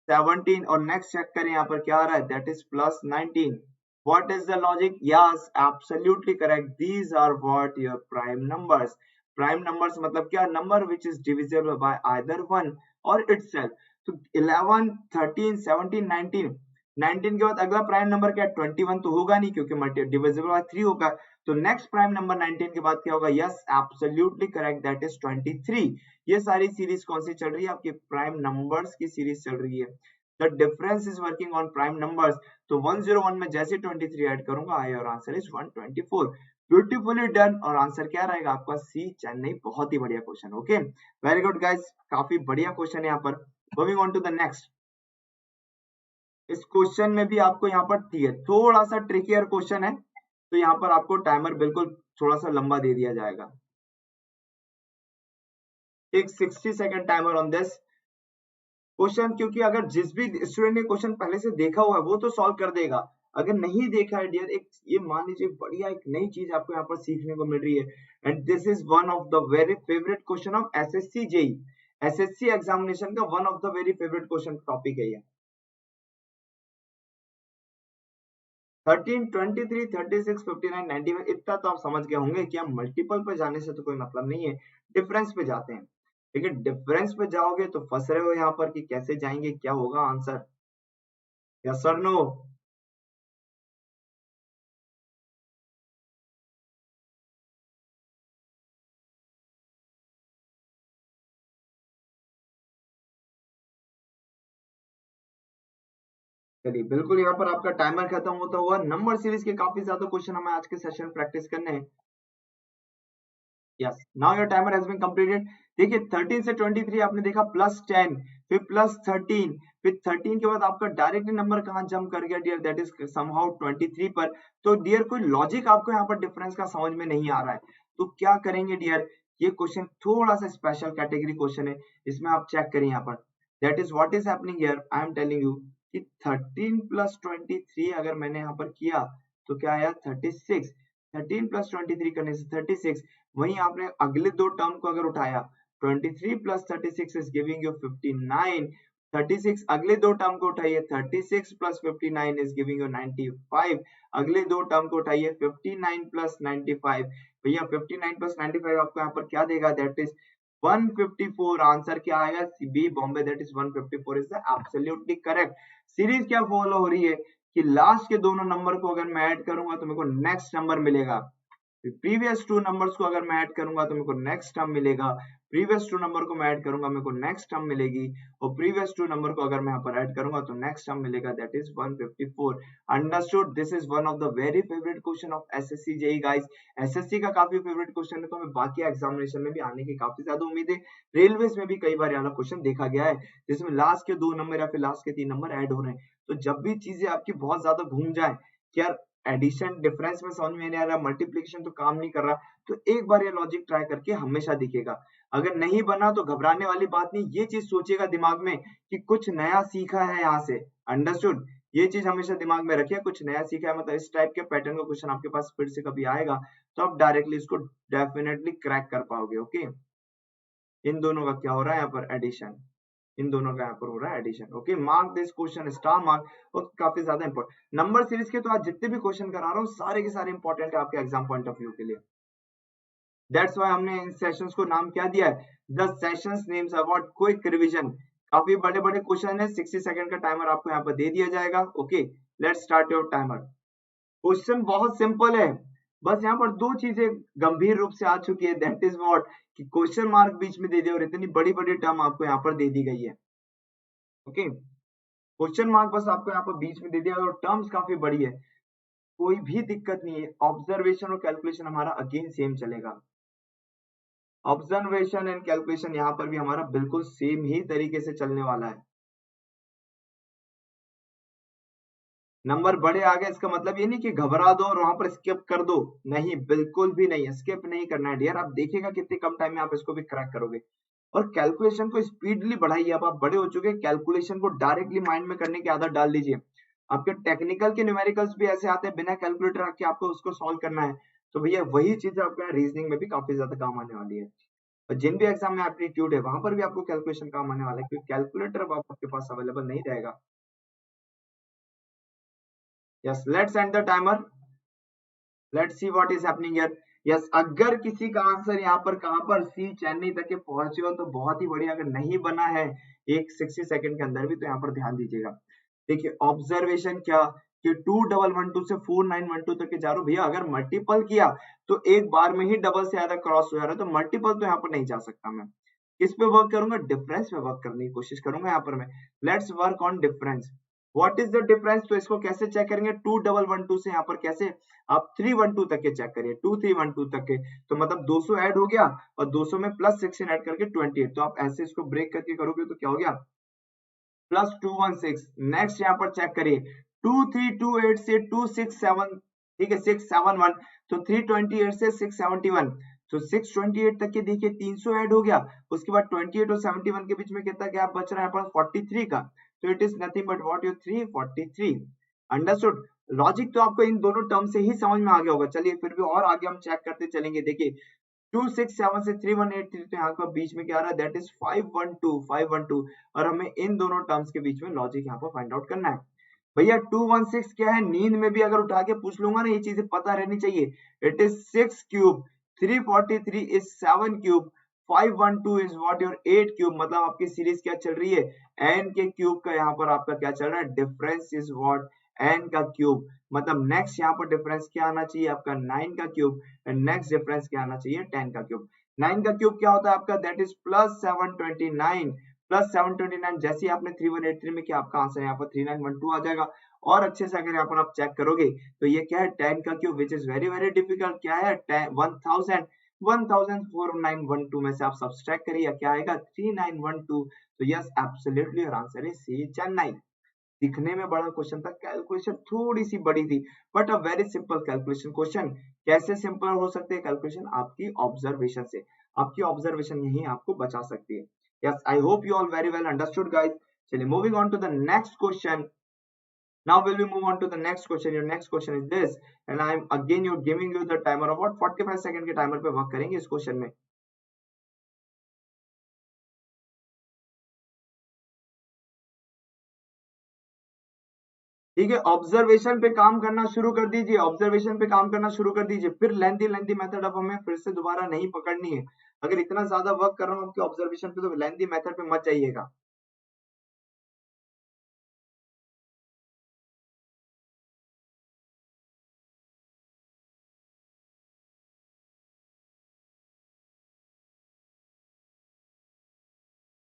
17, और नेक्स्ट चेक करें यहाँ पर क्या आ रहा है, that is +19। What is the logic? Yes, absolutely correct. These are what your prime numbers. Prime numbers मतलब क्या, number which is divisible by either one or itself. तो 11, 13, 17, 19, 19 के बाद अगला प्राइम नंबर क्या है, 21 तो होगा नहीं क्योंकि मल्टी डिविजिबल बाय 3 होगा। तो नेक्स्ट प्राइम नंबर 19 के बाद क्या होगा, yes absolutely correct, that is 23। ये सारी सीरीज कौन सी चल रही है, आपकी प्राइम नंबर्स की सीरीज चल रही है। The difference is working on prime numbers. तो 101 में जैसे 23 ऐड करूंगा, आई और आंसर इज 124। Beautifully done. और आंसर क्या रहेगा आपका, सी चेन्नई। बहुत ही बढ़िया question. Okay, very good guys, काफी बढ़िया क्वेश्चन है यहाँ पर। Moving on to the next. इस क्वेश्चन में भी आपको यहाँ पर थोड़ा सा ट्रिकियर क्वेश्चन है, तो यहाँ पर आपको टाइमर बिल्कुल थोड़ा सा लंबा दे दिया जाएगा। एक 60 second timer on this question, क्योंकि अगर जिस भी स्टूडेंट ने क्वेश्चन पहले से देखा हुआ है वो तो सॉल्व कर देगा, अगर नहीं देखा है डियर, एक ये मान लीजिए बढ़िया एक नई चीज आपको यहाँ पर सीखने को मिल रही है। And this is one of the very favourite question of SSC JE, SSC examination का one of the very favourite question topic है ये। 13, 23, 36, 59, 91, इतना तो आप समझ गए होंगे कि हम मल्टीपल पे जाने से तो कोई मतलब नहीं है, डिफरेंस पे जाते हैं। लेकिन डिफरेंस पे जाओगे तो फंस रहे हो यहाँ पर कि कैसे जाएंगे, क्या होगा आंसर, यस और नो? चलिए बिल्कुल, यहाँ पर आपका टाइमर खत्म होता हुआ। नंबर सीरीज के काफी ज्यादा क्वेश्चन हमें आज के सेशन में प्रैक्टिस करने हैं। Yes, now your timer has been completed. देखिए 13 से 23 आपने देखा +10, फिर +13, फिर 13 के बाद आपका डायरेक्टली नंबर कहाँ जंप कर गया डियर, दैट इज समहाउ 23 पर। तो डियर कोई लॉजिक आपको यहाँ पर डिफरेंस का समझ में नहीं आ रहा है, तो क्या करेंगे डियर, ये क्वेश्चन थोड़ा सा स्पेशल कैटेगरी क्वेश्चन है, इसमें आप चेक करें यहाँ पर, that is what is happening here, I am telling you कि 13 + 23 अगर मैंने यहाँ पर किया तो क्या आया, 36। 13 + 23 करने से 36। वहीं आपने अगले दो टर्म को अगर उठाया, 23 + 36 इज गिविंग यू 59। 36 अगले दो टर्म को उठाइए, 36 + 59 इज गिविंग यू 95। अगले दो टर्म को उठाइए, 59 + 95, भैया 59 + 95 आपको यहाँ पर क्या देगा, दैट इज 154। आंसर क्या आएगा, B Bombay, that is 154 is the absolutely correct. Series क्या फॉलो हो रही है कि लास्ट के दोनों नंबर को अगर मैं ऐड करूंगा तो मेरे को नेक्स्ट नंबर मिलेगा, प्रीवियस टू नंबर्स को अगर मैं ऐड करूंगा तो मेरे को नेक्स्ट टर्म मिलेगा, प्रीवियस टू नंबर को मैं ऐड करूंगा मेरे को नेक्स्ट टर्म मिलेगी, और प्रीवियस टू नंबर को अगर मैं यहाँ पर ऐड करूंगा तो नेक्स्ट टर्म मिलेगा, that is 154। Understood? This is one of the very favourite question of SSC JEE guys. SSC का काफी फेवरेट क्वेश्चन है, तो हमें बाकी एग्जामिनेशन में भी आने की काफी ज्यादा उम्मीद है। रेलवेज में भी कई बार वाला क्वेश्चन देखा गया है जिसमें लास्ट के दो नंबर या फिर लास्ट के 3 नंबर ऐड हो रहे हैं। तो जब भी चीजें आपकी बहुत ज्यादा घूम जाए कि यार एडिशन डिफरेंस में समझ में नहीं आ रहा, मल्टीप्लिकेशन तो काम नहीं कर रहा, तो एक बार ये लॉजिक ट्राई करके हमेशा दिखेगा। अगर नहीं बना तो घबराने वाली बात नहीं, ये चीज सोचिएगा दिमाग में कि कुछ नया सीखा है यहाँ से। अंडरस्टूड? ये चीज हमेशा दिमाग में रखिए, कुछ नया सीखा है मतलब इस टाइप के पैटर्न का क्वेश्चन आपके पास फिर से कभी आएगा तो आप डायरेक्टली इसको डेफिनेटली क्रैक कर पाओगे। ओके, इन दोनों का क्या हो रहा है यहाँ पर, एडिशन, इन दोनों का यहाँ पर हो रहा है addition. Okay, mark this question star mark, और काफी ज्यादा इंपॉर्टेंट नंबर सीरीज के तो आज जितने भी क्वेश्चन करा रहा हूँ सारे के सारे इंपॉर्टेंट है आपके एग्जाम पॉइंट ऑफ व्यू के लिए। दैट्स व्हाई हमने इन सेशंस को नाम क्या दिया है, the sessions names about quick revision. काफी बड़े बड़े क्वेश्चन है, 60 सेकंड का टाइमर आपको यहाँ पर दे दिया जाएगा। Okay, let's start your timer. Question बहुत सिंपल है, बस यहाँ पर दो चीजें गंभीर रूप से आ चुकी है, दैट इज व्हाट कि क्वेश्चन मार्क बीच में दे दिया और इतनी बड़ी बड़ी टर्म आपको यहाँ पर दे दी गई है। ओके, क्वेश्चन मार्क बस आपको यहाँ पर बीच में दे दिया और टर्म्स काफी बड़ी है, कोई भी दिक्कत नहीं है, ऑब्जर्वेशन और कैलकुलेशन हमारा अगेन सेम चलेगा। ऑब्जर्वेशन एंड कैलकुलेशन यहाँ पर भी हमारा बिल्कुल सेम ही तरीके से चलने वाला है। नंबर बड़े आ गए इसका मतलब ये नहीं कि घबरा दो और वहां पर स्किप कर दो, नहीं बिल्कुल भी नहीं, स्किप नहीं करना है डियर। आप देखिएगा कितने कम टाइम में आप इसको भी क्रैक करोगे। और कैलकुलेशन को स्पीडली बढ़ाइए। अब आप बड़े हो चुके हैं, कैलकुलेशन को डायरेक्टली माइंड में करने की आदत डाल दीजिए। आपके टेक्निकल के न्यूमेरिकल्स भी ऐसे आते हैं बिना कैलकुलेटर आके आपको उसको सॉल्व करना है, तो भैया वही चीजें आपके रीजनिंग में भी काफी ज्यादा काम आने वाली है। और जिन भी एग्जाम में एप्टीट्यूड है वहां पर भी आपको कैलकुलेशन काम आने वाला है, क्योंकि कैलकुलेटर अब आपके पास अवेलेबल नहीं रहेगा। Yes, let's end the timer, let's see what is happening here. Yes, अगर किसी का आंसर यहाँ पर कहां पर सी चेन्नई तक के पहुंचे हो तो बहुत ही बढ़िया, अगर नहीं बना है एक 60 सेकंड के अंदर भी तो यहाँ पर ध्यान दीजिएगा। देखिए ऑब्जर्वेशन क्या कि 2112 से 4912 तक के जा रहे हो भैया, अगर मल्टीपल किया तो एक बार में ही डबल से ज्यादा क्रॉस हो जा रहा है, तो मल्टीपल तो यहाँ पर नहीं जा सकता। मैं किस पे वर्क करूंगा, डिफरेंस पे वर्क करने की कोशिश करूंगा यहाँ पर मैं। Let's work on difference. What is the difference, तो इसको कैसे चेक करेंगे, 2112 से यहाँ पर कैसे आप 312 तक के चेक करिए, 2312 तक के, तो मतलब 200 ऐड हो गया और 200 में प्लस 16 ऐड करके 28, तो आप ऐसे इसको ब्रेक करके करोगे तो क्या हो गया, प्लस 216। नेक्स्ट यहाँ पर चेक करिए 2328 से 267, ठीक है 671, तो 328 से 671, तो 628 तक के देखिए 300 ऐड हो गया, उसके बाद 28 और 71 के बीच में कितना गैप बच रहा है यहाँ पर 43 का, तो it is nothing but what your 343। Understood. Logic तो आपको इन दोनों टर्म से ही समझ में आ गया होगा। चलिए फिर भी और आगे हम चेक करते चलेंगे। देखिए 267 से 3183, तो यहाँ पर बीच में क्या आ रहा है, दैट इज 512 और हमें इन दोनों टर्म्स के बीच में लॉजिक यहाँ पर फाइंड आउट करना है। भैया 216 क्या है, नींद में भी अगर उठा के पूछ लूंगा ना ये चीजें पता रहनी चाहिए। It is 6 cube, 343 is 7 cube, 512 is what your 8 cube, मतलब आपकी सीरीज क्या चल रही है, n के क्यूब का यहाँ पर आपका क्या चल रहा है, डिफरेंस इज व्हाट n का क्यूब। मतलब नेक्स्ट यहाँ पर डिफरेंस क्या आना चाहिए आपका 9 का क्यूब, एंड नेक्स्ट डिफरेंस क्या आना चाहिए 10 का क्यूब। 9 का क्यूब क्या होता है आपका, दैट इज प्लस 729, प्लस 729। जैसे ही आपने 3183 में किया आपका आंसर यहाँ पर 3912 आ जाएगा। और अच्छे से अगर यहाँ पर आप चेक करोगे तो ये क्या है 10 का cube, which is very very difficult, क्या है 1000, 104912 में से आप सब्सट्रैक्ट करिए, क्या आएगा 3912। तो yes absolutely your answer is C Chennai. दिखने में बड़ा क्वेश्चन था, कैलकुलेशन थोड़ी सी बड़ी थी, but a very simple calculation question. कैसे सिंपल हो सकते हैं कैलकुलेशन, आपकी ऑब्जर्वेशन से, आपकी ऑब्जर्वेशन यही आपको बचा सकती है। Yes, I hope you all very well understood guys. चलिए moving on to the next question. Now will we move on to the next question? Your next question is this, and I'm again you giving you the timer of what 45 second के timer पे work करेंगे इस क्वेश्चन में। ठीक है, observation पे काम करना शुरू कर दीजिए, ऑब्जर्वेशन पे काम करना शुरू कर दीजिए। फिर लेंथी लेंथी मेथड अब हमें फिर से दोबारा नहीं पकड़नी है। अगर इतना ज्यादा वर्क कर रहा हूँ आपके ऑब्जर्वेशन पे तो लेंथी मेथड पे मत जाइएगा।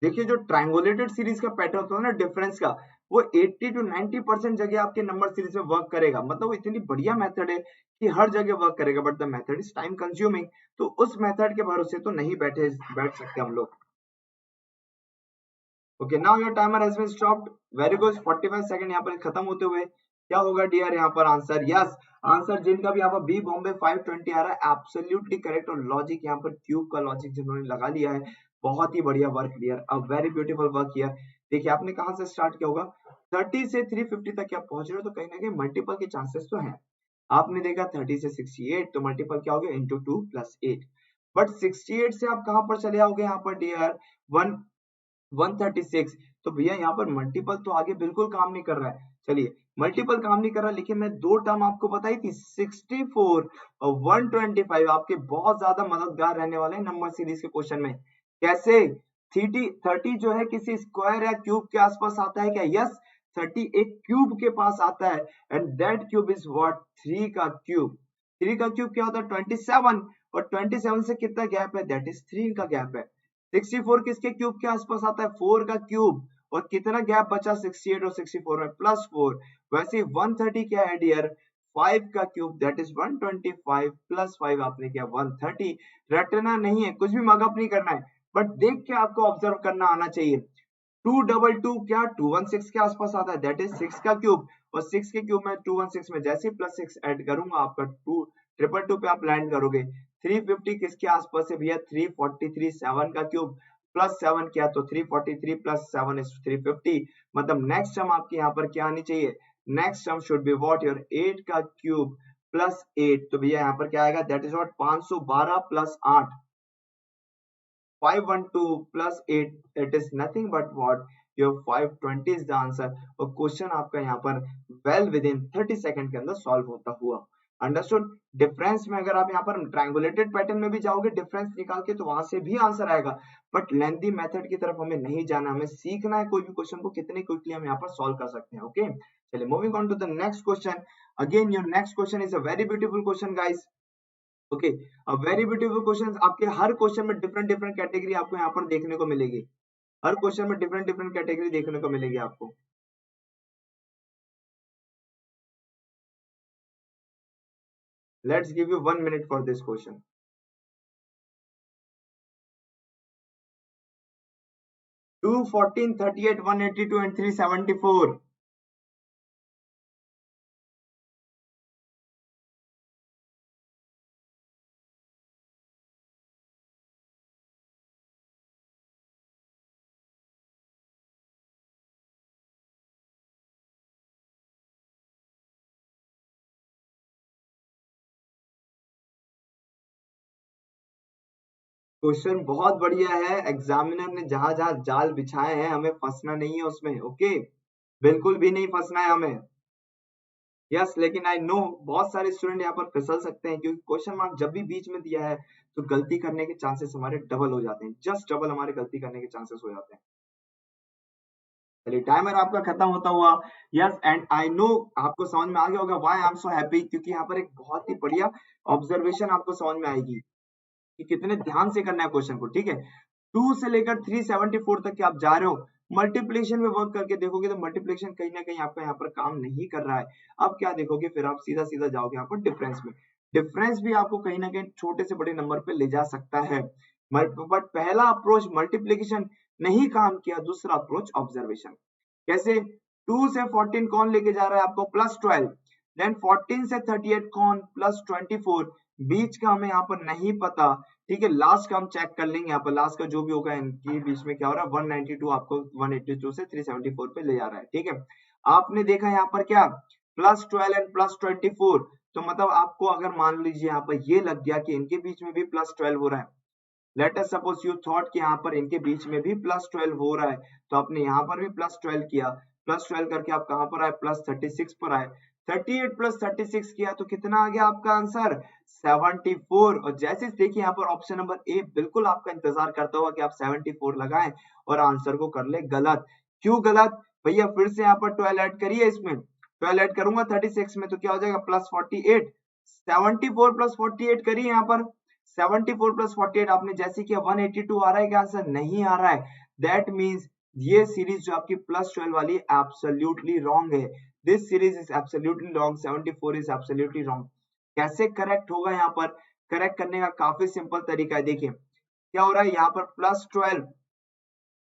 देखिए जो ट्रायंगुलेटेड सीरीज का पैटर्न होता है ना डिफरेंस का, वो 80 to 90% जगह आपके नंबर सीरीज में वर्क करेगा। मतलब वो इतनी बढ़िया मेथड है कि हर जगह वर्क करेगा, but the method is time consuming, तो उस मेथड के भरोसे तो नहीं बैठ सकते हम लोग। Okay now your timer has been stopped. Very good, 45 second यहाँ पर खत्म होते हुए क्या होगा डियर यहाँ पर आंसर, यस आंसर जिनका भी यहाँ पर बी बॉम्बे 520 आ रहा है एब्सोल्युटली करेक्ट। और लॉजिक यहाँ पर क्यूब का लॉजिक जिन्होंने लगा लिया है, बहुत ही बढ़िया work dear, a very beautiful work किया। देखिए आपने कहाँ से स्टार्ट किया होगा, 30 से 350 तक आप पहुंच रहे हो, तो कहीं ना कहीं मल्टीपल के चांसेस तो हैं। आपने देखा 30 से 68, तो मल्टीपल क्या हो गया इंटू 2 प्लस 8। बट 68 से आप कहां पर चले आओगे यहाँ पर डियर 136, तो भैया यहाँ पर मल्टीपल तो आगे बिल्कुल काम नहीं कर रहा है। चलिए मल्टीपल काम नहीं कर रहा, लेकिन मैं दो टर्म आपको बताई थी 64 और 125 आपके बहुत ज्यादा मददगार रहने वाले हैं नंबर सीरीज के क्वेश्चन में। कैसे, 30 जो है किसी स्क्वायर या क्यूब के आसपास आता है क्या, यस 30 एक क्यूब के पास आता है, and that cube is what 3 का क्यूब। 3 का क्यूब क्या होता है 27, और 27 से कितना गैप है, दैट इज 3 का गैप है। 64 किसके क्यूब के आसपास आता है, 4 का क्यूब, और कितना गैप बचा 68 और 64 में, +4। वैसे 130 क्या है डियर, 5 का क्यूब दैट इज 125 प्लस 5 आपने किया 130। रटना नहीं है, कुछ भी मगअप नहीं करना है, बट देख के आपको ऑब्जर्व करना आना चाहिए। 222 क्या 216 के आसपास आता है, दैट इज 6 का क्यूब, और 6 के क्यूब में 216 में जैसे ही प्लस 6 ऐड करूंगा आपका 2 पे आप लैंड करोगे। 350 किसके आसपास है भैया, 343 7 का क्यूब प्लस 7 किया तो 343 प्लस 7 इज 350। मतलब नेक्स्ट टर्म आपकी यहाँ पर क्या आनी चाहिए, next term should be what your 8 का क्यूब प्लस 8। तो भैया यहाँ पर क्या आएगा, that is what 512 plus 8 512 plus 8, it is nothing but what your 520 is the answer। और क्वेश्चन आपका यहाँ पर वेल विद इन 30 सेकंड के अंदर सॉल्व होता हुआ। अंडरस्टूड। डिफरेंस में अगर आप यहाँ पर ट्रायंगुलेटेड पैटर्न में भी जाओगे डिफरेंस निकाल के तो वहां से भी आंसर आएगा, बट लेंथी मेथड की तरफ हमें नहीं जाना, हमें सीखना है कोई भी क्वेश्चन को कितने क्विकली हम यहाँ पर सॉल्व कर सकते हैं। ओके, चलिए moving on to the next question. Again your next question is a very beautiful question guys. Okay, very beautiful questions. आपके हर क्वेश्चन में डिफरेंट डिफरेंट कैटेगरी आपको यहाँ पर देखने को मिलेगी, हर क्वेश्चन में डिफरेंट डिफरेंट कैटेगरी देखने को मिलेगी आपको। Let's give you 1 minute for this question. 2 14 38 182 and 374। Question बहुत बढ़िया है, एग्जामिनर ने जहां जहां जाल बिछाए हैं हमें फंसना नहीं है उसमें। ओके, बिल्कुल भी नहीं फंसना है हमें। यस, लेकिन आई नो बहुत सारे स्टूडेंट यहाँ पर फिसल सकते हैं, क्योंकि क्वेश्चन मार्क जब भी बीच में दिया है तो गलती करने के चांसेस हमारे डबल हो जाते हैं, जस्ट डबल हमारे गलती करने के चांसेस हो जाते हैं। चलिए टाइमर आपका खत्म होता हुआ। यस, एंड आई नो आपको समझ में आ गया होगा why I am so happy, क्योंकि यहाँ पर एक बहुत ही बढ़िया ऑब्जर्वेशन आपको समझ में आएगी कि कितने ध्यान से करना है क्वेश्चन को। ठीक है, 2 से लेकर 374 तक के आप जा रहे हो, मल्टीप्लिकेशन में वर्क करके देखोगे तो मल्टीप्लिकेशन कहीं ना कहीं आपका यहाँ पर काम नहीं कर रहा है। अब क्या देखोगे, फिर आप सीधा सीधा जाओगे यहाँ पर डिफरेंस में। डिफरेंस भी आपको कहीं ना कहीं छोटे से बड़े नंबर पे ले जा सकता है, बट पहला अप्रोच मल्टीप्लिकेशन नहीं काम किया, दूसरा अप्रोच ऑब्जर्वेशन। कैसे, 2 से 14 कौन लेके जा रहा है आपको, प्लस 12। देन 14 से 38 कौन, प्लस 24। बीच का हमें यहाँ पर नहीं पता। ठीक है, लास्ट का हम चेक कर लेंगे, यहाँ पर लास्ट का जो भी होगा इनके बीच में क्या हो रहा है, 192 आपको 182 से 374 पे ले जा रहा है। ठीक है, आपने देखा यहाँ पर क्या, प्लस 12 एंड प्लस 24, तो मतलब आपको अगर मान लीजिए यहाँ पर ये लग गया कि इनके बीच में भी प्लस 12 हो रहा है। Let us suppose you thought कि यहाँ पर इनके बीच में भी प्लस 12 हो रहा है, तो आपने यहाँ पर भी प्लस 12 किया, प्लस 12 करके आप कहाँ पर आए, प्लस 36 पर आए। 38 प्लस 36 किया तो कितना आ गया आपका आंसर, 74। और जैसे देखिए यहाँ पर ऑप्शन नंबर ए बिल्कुल आपका इंतजार करता हुआ कि आप 74 लगाएं और आंसर को कर ले गलत। क्यों गलत भैया, फिर से यहाँ पर 12 ऐड करिए, इसमें 12 ऐड करूंगा 36 में तो क्या हो जाएगा, प्लस 48। 74 प्लस 48 करिए यहाँ पर, 74 प्लस 48 आपने जैसे किया 182 आ रहा है क्या आंसर, नहीं आ रहा है। दैट मींस ये सीरीज जो आपकी प्लस 12 वाली एब्सोल्युटली रॉन्ग है। This series is absolutely wrong, 74 is absolutely wrong. कैसे करेक्ट होगा, यहाँ पर करेक्ट करने का काफी सिंपल तरीका है। देखिए क्या हो रहा है, यहाँ पर प्लस 12,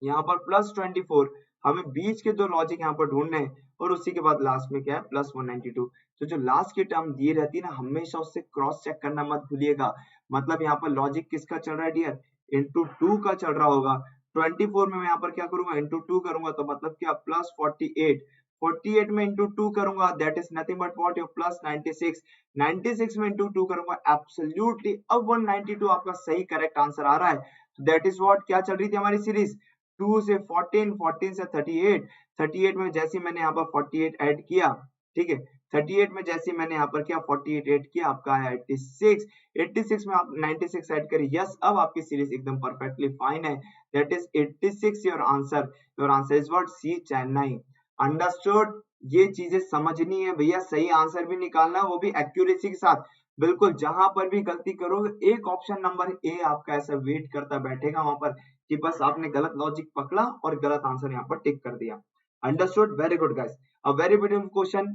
यहाँ पर प्लस 24, हमें बीच के दो लॉजिक यहाँ पर ढूंढने हैं, और उसी के बाद लास्ट में क्या है, प्लस 192। तो जो लास्ट की टर्म दी रहती है ना, हमेशा उससे क्रॉस चेक करना मत भूलिएगा। मतलब यहाँ पर लॉजिक किसका चल रहा है डियर, इंटू 2 का चल रहा होगा। 24 में मैं यहाँ पर क्या करूंगा, इंटू 2 करूंगा, तो मतलब क्या, प्लस 48। 48 में इंटू 2 करूंगा, that is nothing but what, your plus 96। 96 में इंटू 2 करूंगा, एब्सोल्युटली अब 192 आपका सही करेक्ट आंसर आ रहा है। दैट इज व्हाट, क्या चल रही थी हमारी सीरीज, 2 से 14, 14 से 38। 38 में जैसे मैंने यहाँ पर 48 ऐड किया, ठीक है, 38 में जैसे मैंने यहाँ पर क्या 48 ऐड किया, आपका है 86। 86 में आप 96 ऐड करिए। यस, अब आपकी सीरीज एकदम परफेक्टली फाइन है। That is 86 your answer. Your answer is what, C, Chennai. Understood. ये चीजें समझनी है भैया, सही आंसर भी निकालना, वो भी एक्यूरेसी के साथ। बिल्कुल, जहां पर भी गलती करोगे एक ऑप्शन नंबर ए आपका ऐसा वेट करता बैठेगा वहां पर कि बस आपने गलत लॉजिक पकड़ा और गलत आंसर यहाँ पर टिक कर दिया। अंडरस्टूड, वेरी गुड गाइस, अ वेरी ब्यूटीफुल क्वेश्चन।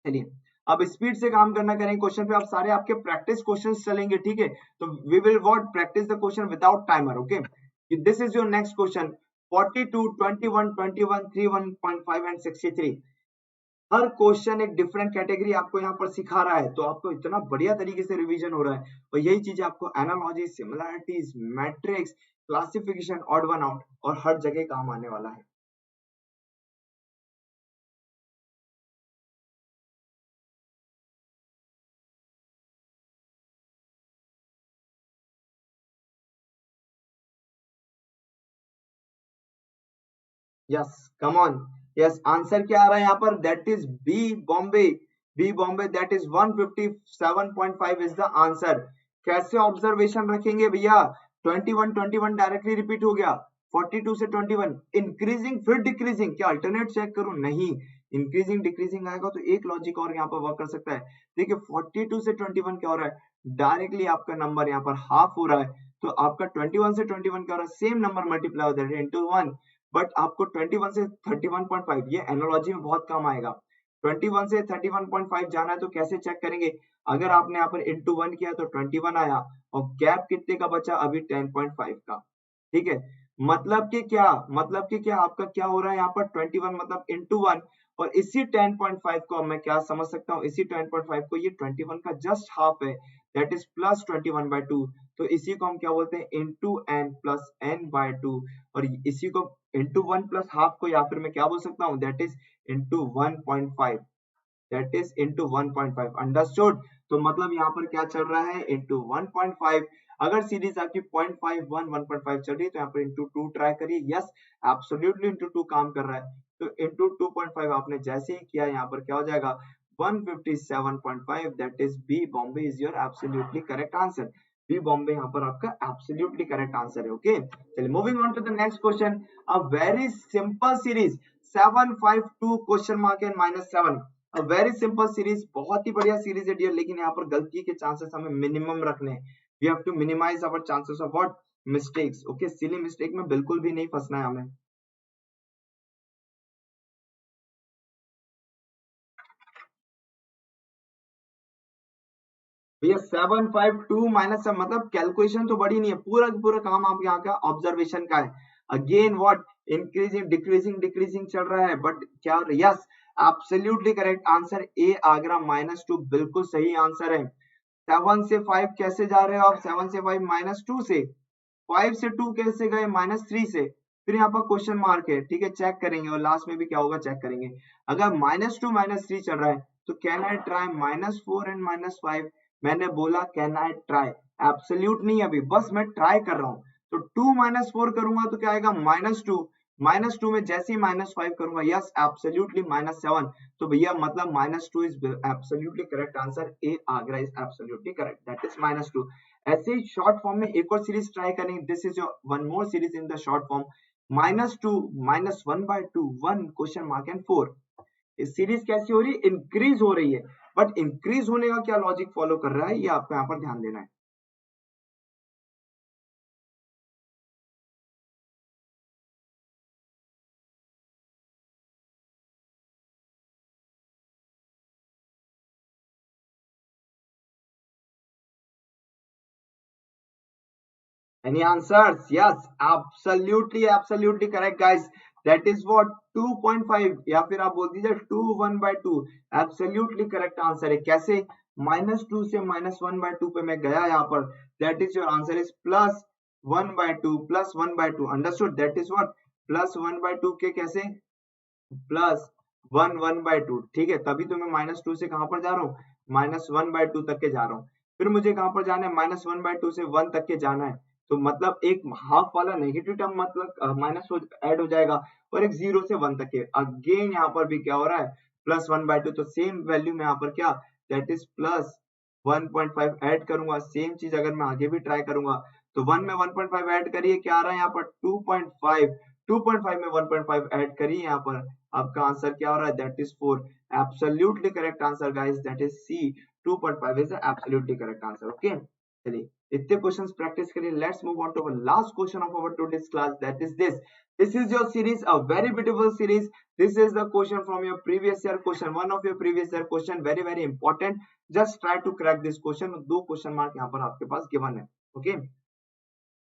चलिए अब स्पीड से काम करना करेंगे क्वेश्चन पे, अब सारे आपके प्रैक्टिस क्वेश्चंस चलेंगे, ठीक है। तो we will what practice the question without timer, okay. This is your next question 42, 21, 21, 3, 1.5 and 63। हर क्वेश्चन एक डिफरेंट कैटेगरी आपको यहाँ पर सिखा रहा है, तो आपको इतना बढ़िया तरीके से रिवीजन हो रहा है। और यही चीज आपको analogy, similarities, matrix, classification, odd one out और हर जगह काम आने वाला है। Yes, come on. Yes, answer क्या आ रहा है यहाँ पर? That is B Bombay. B Bombay, that is 157.5 is the answer. कैसे ऑब्जर्वेशन रखेंगे भैया? 21 डायरेक्टली रिपीट हो गया, 42 से 21 इंक्रीजिंग फिर डिक्रीजिंग, क्या अल्टरनेट चेक करूं? नहीं, इंक्रीजिंग डिक्रीजिंग आएगा तो एक लॉजिक और यहाँ पर वर्क कर सकता है। देखिए 42 से 21 क्या हो रहा है, डायरेक्टली आपका नंबर यहाँ पर हाफ हो रहा है, तो आपका 21 से 21 क्या हो रहा है, सेम नंबर मल्टीप्लाई हो रहा है इनटू 1। बट आपको 21 से 31.5 ये एनालॉजी में बहुत काम आएगा। 21 से 31.5 जाना है तो कैसे चेक करेंगे? अगर आपने यहाँ पर इंटू 1 किया तो 21 आया, और गैप कितने का बचा? अभी 10.5 का, ठीक है। मतलब कि क्या, मतलब कि क्या आपका क्या हो रहा है यहाँ पर 21 मतलब इंटू 1, और इसी 10.5 को मैं क्या समझ सकता हूँ, इसी 10.5 को ये 21 का जस्ट हाफ है, दैट इज प्लस 21/2। तो इसी को हम क्या बोलते हैं, into N plus N by 2। और इसी को इंटू 1 प्लस हाफ को या फिर मैं क्या बोल सकता हूँ, that is into 1.5, that is into 1.5। Understood? तो मतलब यहाँ पर क्या चल रहा है, इंटू 1.5। अगर सीरीज आपकी 0.51 1.5 चल रही है तो यहाँ पर इंटू 2 ट्राई करिए। यस, एब्सोल्युटली इंटू 2 काम कर रहा है, तो इंटू 2.5 आपने जैसे ही किया यहाँ पर क्या हो जाएगा, 157.5, that is B Bombay is your absolutely correct answer. B Bombay यहाँ पर आपका एब्सोल्युटली करेक्ट आंसर है, ओके। चलिए moving on to the next question. A very simple series 752 question mark and -7। A very simple series, बहुत ही बढ़िया सीरीज है dear, लेकिन यहाँ पर गलती के चांसेस हमें मिनिमम रखने हैं। We have to minimise our chances of what, mistakes, okay. Silly mistake में बिल्कुल भी नहीं फंसना है हमें। भैया 752 माइनस मतलब कैलकुलेशन तो बड़ी नहीं है, पूरा का पूरा काम आप यहाँ का ऑब्जर्वेशन का है। Again what, increasing decreasing decreasing चल रहा है, बट क्या, yes absolutely correct answer A Agra -2 बिल्कुल सही आंसर है। 7 से 5 कैसे जा रहे हो आप? 7 से 5 -2 से, 5 से 2 कैसे गए? -3 से, फिर यहाँ पर क्वेश्चन मार्क है, ठीक है। चेक करेंगे और लास्ट में भी क्या होगा चेक करेंगे। अगर -2 -3 चल रहा है तो कैन आई ट्राई -4 एंड -5? मैंने बोला कैन आई ट्राई, एब्सोल्यूट नहीं, अभी बस मैं ट्राई कर रहा हूँ। तो 2 -4 करूंगा तो क्या आएगा, -2, -2 में जैसे ही -5 करूंगा, यस एब्सोल्युटली -7। तो भैया मतलब -2 is absolutely correct answer, A Agra is absolutely correct, that is -2। ऐसे ही शॉर्ट फॉर्म में एक और सीरीज ट्राई करेंगे, this is your one more series in the short form, -2 -1/2 1 question mark and 4। इस सीरीज कैसी हो रही है, इंक्रीज हो रही है, बट इंक्रीज होने का क्या लॉजिक फॉलो कर रहा है ये आपको यहाँ पर ध्यान देना है। Any answers? Yes, absolutely correct, guys. That is what 2.5 या फिर आप बोल दीजिए 2 1/2 एब्सोल्युटली करेक्ट आंसर है। कैसे? -2 से -1/2 पे मैं गया यहाँ पर, that is your answer is +1/2 +1/2। Understood? That is what, +1/2 के कैसे, +1 1/2, ठीक है। तभी तो मैं -2 से कहां पर जा रहा हूँ, -1/2 तक के जा रहा हूँ। फिर मुझे कहां पर जाना है, -1/2 से 1 तक के जाना है। तो मतलब एक हाफ वाला नेगेटिव टर्म मतलब माइनस ऐड हो जाएगा, और एक 0 से 1 तक के। अगेन यहाँ पर भी क्या हो रहा है, +1/2, तो सेम वैल्यू में यहाँ पर क्या, दैट इज +1.5 ऐड करूंगा। सेम चीज अगर मैं आगे भी ट्राई करूंगा तो 1 में 1.5 ऐड करिए, क्या आ रहा है यहाँ पर 2.5, 2.5 में 1.5 ऐड करिए, यहाँ पर आपका आंसर क्या हो रहा है, that is 4। Absolutely correct answer guys, that is C, 2.5 is the absolutely correct answer, okay. चलिए इतने क्वेश्चंस प्रैक्टिस करिए. Let's move on to our last question of our today's class, that is this. This is your series, a very beautiful series. This is the question from your previous year question, one of your previous year question, very very important. Just try to crack this question. दो question mark यहाँ पर आपके पास given है. Okay,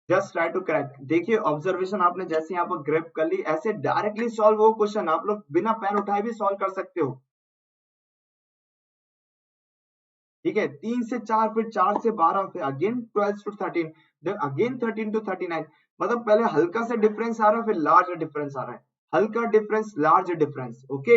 just try to crack. देखिए observation आपने जैसे यहाँ पर ग्रैब कर ली, ऐसे डायरेक्टली सॉल्व वो क्वेश्चन आप लोग बिना पेन उठाए भी सॉल्व कर सकते हो. ठीक है, 3 से 4, फिर 4 से 12, फिर again 12 to 13, then again 13 to 39. मतलब पहले हल्का सा डिफरेंस आ रहा है, फिर लार्ज डिफरेंस आ रहा है, हल्का difference, large difference. Okay,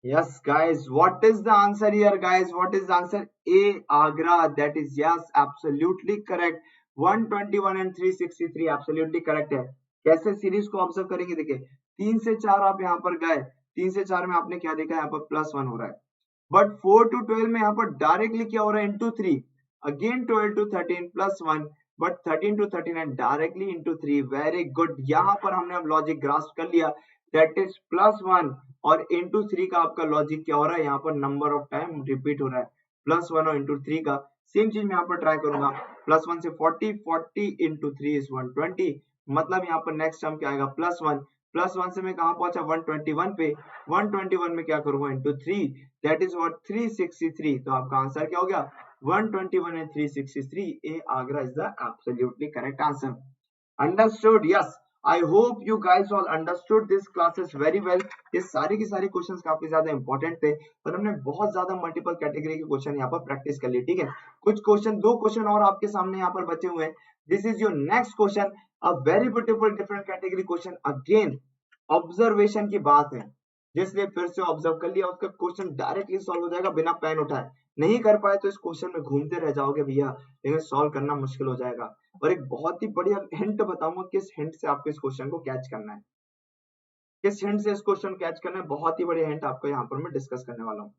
yes guys, what is the answer here guys? What is the answer? A, Agra. That is yes, absolutely correct. 121 and 363 absolutely correct है. कैसे सीरीज को ऑब्जर्व करेंगे, देखिए 3 से 4 आप यहाँ पर गए, 3 से 4 में आपने क्या देखा, यहाँ पर +1 हो रहा है. बट 4 टू 12 में यहाँ पर डायरेक्टली क्या हो रहा है, into 3. Again 12 to 13 +1, but 13 to 39 directly into 3. Very good, यहाँ पर हमने अब लॉजिक ग्रास्प कर लिया, दैट इज +1 और इंटू 3 का आपका लॉजिक क्या हो रहा है, यहाँ पर नंबर ऑफ टाइम रिपीट हो रहा है. +1 और इंटू 3 का सेम चीज मैं यहाँ पर ट्राई करूंगा. +1 से 40, 40 इंटू 3 इज 120. मतलब यहाँ पर नेक्स्ट टर्म क्या आएगा, +1. +1 से मैं कहाँ पहुंचा, 121 पे. 121 में क्या करूंगा, इंटू 3, दैट इज व्हाट, 363. तो आपका आंसर क्या हो गया, 121 and 363. A Agra is the absolutely correct answer. Understood? Yes, I hope you guys all understood this classes very well. ये सारे के सारे क्वेश्चंस काफी ज्यादा इंपॉर्टेंट थे और हमने बहुत ज्यादा मल्टीपल कैटेगरी के क्वेश्चन यहाँ पर प्रैक्टिस कर लिए. ठीक है, कुछ क्वेश्चन, दो क्वेश्चन और आपके सामने यहाँ पर बचे हुए हैं. This is your next question, a very beautiful different category question. Again observation की बात है, जिसने फिर से ऑब्जर्व कर लिया उसका क्वेश्चन डायरेक्टली सॉल्व हो जाएगा बिना पेन उठाए. नहीं कर पाए तो इस क्वेश्चन में घूमते रह जाओगे भैया, लेकिन सॉल्व करना मुश्किल हो जाएगा. और एक बहुत ही बढ़िया हिंट बताऊंगा, किस हिंट से आपको इस क्वेश्चन को कैच करना है, किस हिंट से इस क्वेश्चन कैच करना है. बहुत ही बढ़िया हिंट आपको यहाँ पर मैं डिस्कस करने वाला हूँ.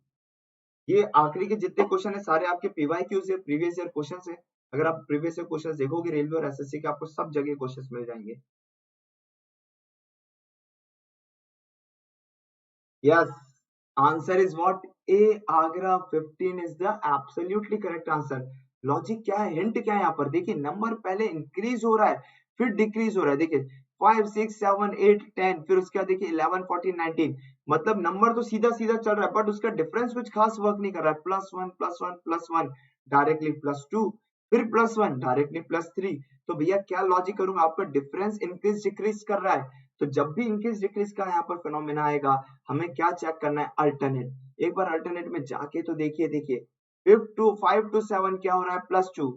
ये आखिरी के जितने क्वेश्चन है सारे आपके पीवाईक्यू से, प्रीवियस ईयर क्वेश्चन से. अगर आप प्रीवियस ईयर क्वेश्चन देखोगे रेलवे और एसएससी के, आपको सब जगह क्वेश्चन मिल जाएंगे. Yes, answer is what? A, Agra 15 is the absolutely correct answer. Logic क्या है, हिंट क्या है यहाँ पर, देखिए नंबर पहले इंक्रीज हो रहा है फिर डिक्रीज हो रहा है. देखिए 5, 6, 7, 8, 10, फिर उसके बाद देखिए 11, 14, 19. मतलब नंबर तो सीधा सीधा चल रहा है बट उसका डिफरेंस कुछ खास वर्क नहीं कर रहा है. +1 +1 +1 डायरेक्टली +2, फिर +1 डायरेक्टली +3. तो भैया क्या लॉजिक करूंगा, आपका डिफरेंस इंक्रीज डिक्रीज कर रहा है. तो जब भी इंक्रीज डिक्रीज का यहाँ पर फिनोमेना आएगा, हमें क्या चेक करना है, अल्टरनेट. एक बार अल्टरनेट में जाके तो देखिए, देखिए 5 to 7 क्या हो रहा है, +2.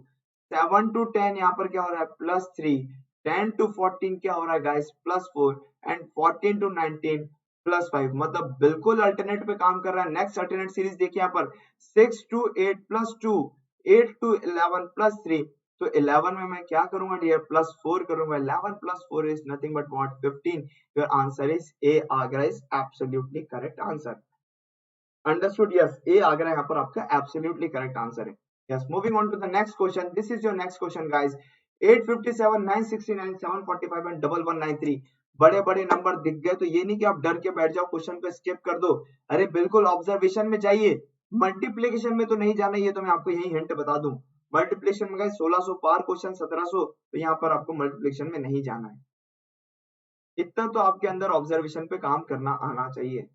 7 to 10 यहाँ पर क्या हो रहा है, +3. 10 to 14 क्या हो रहा है गाइस, +4. And 14 to 19 +5. मतलब बिल्कुल अल्टरनेट पे काम कर रहा है. नेक्स्ट अल्टरनेट सीरीज देखिए यहाँ पर 6 to 8 +2, 8 to 11 +3. तो 11 में मैं क्या करूंगा डियर, +4 करूंगा. 11 +4 is nothing but what, 15. Your answer is A, Agra is absolutely correct answer. Understood? Yes, A, Agra यहाँ पर आपका absolutely correct answer है. Yes, moving on to the next question. This is your next question guys. 857, 969, 745 and 1193. बड़े बड़े number दिख गए तो ये नहीं कि आप डर के बैठ जाओ, क्वेश्चन को स्किप कर दो. अरे बिल्कुल ऑब्जर्वेशन में जाइए, मल्टीप्लीकेशन में तो नहीं जाना. ये तो मैं आपको यही हिंट बता दूं. मल्टीप्लिकेशन में 1600 पार क्वेश्चन 1700, तो यहाँ पर आपको मल्टीप्लिकेशन में नहीं जाना है. इतना तो आपके अंदर ऑब्जर्वेशन पे काम करना आना चाहिए.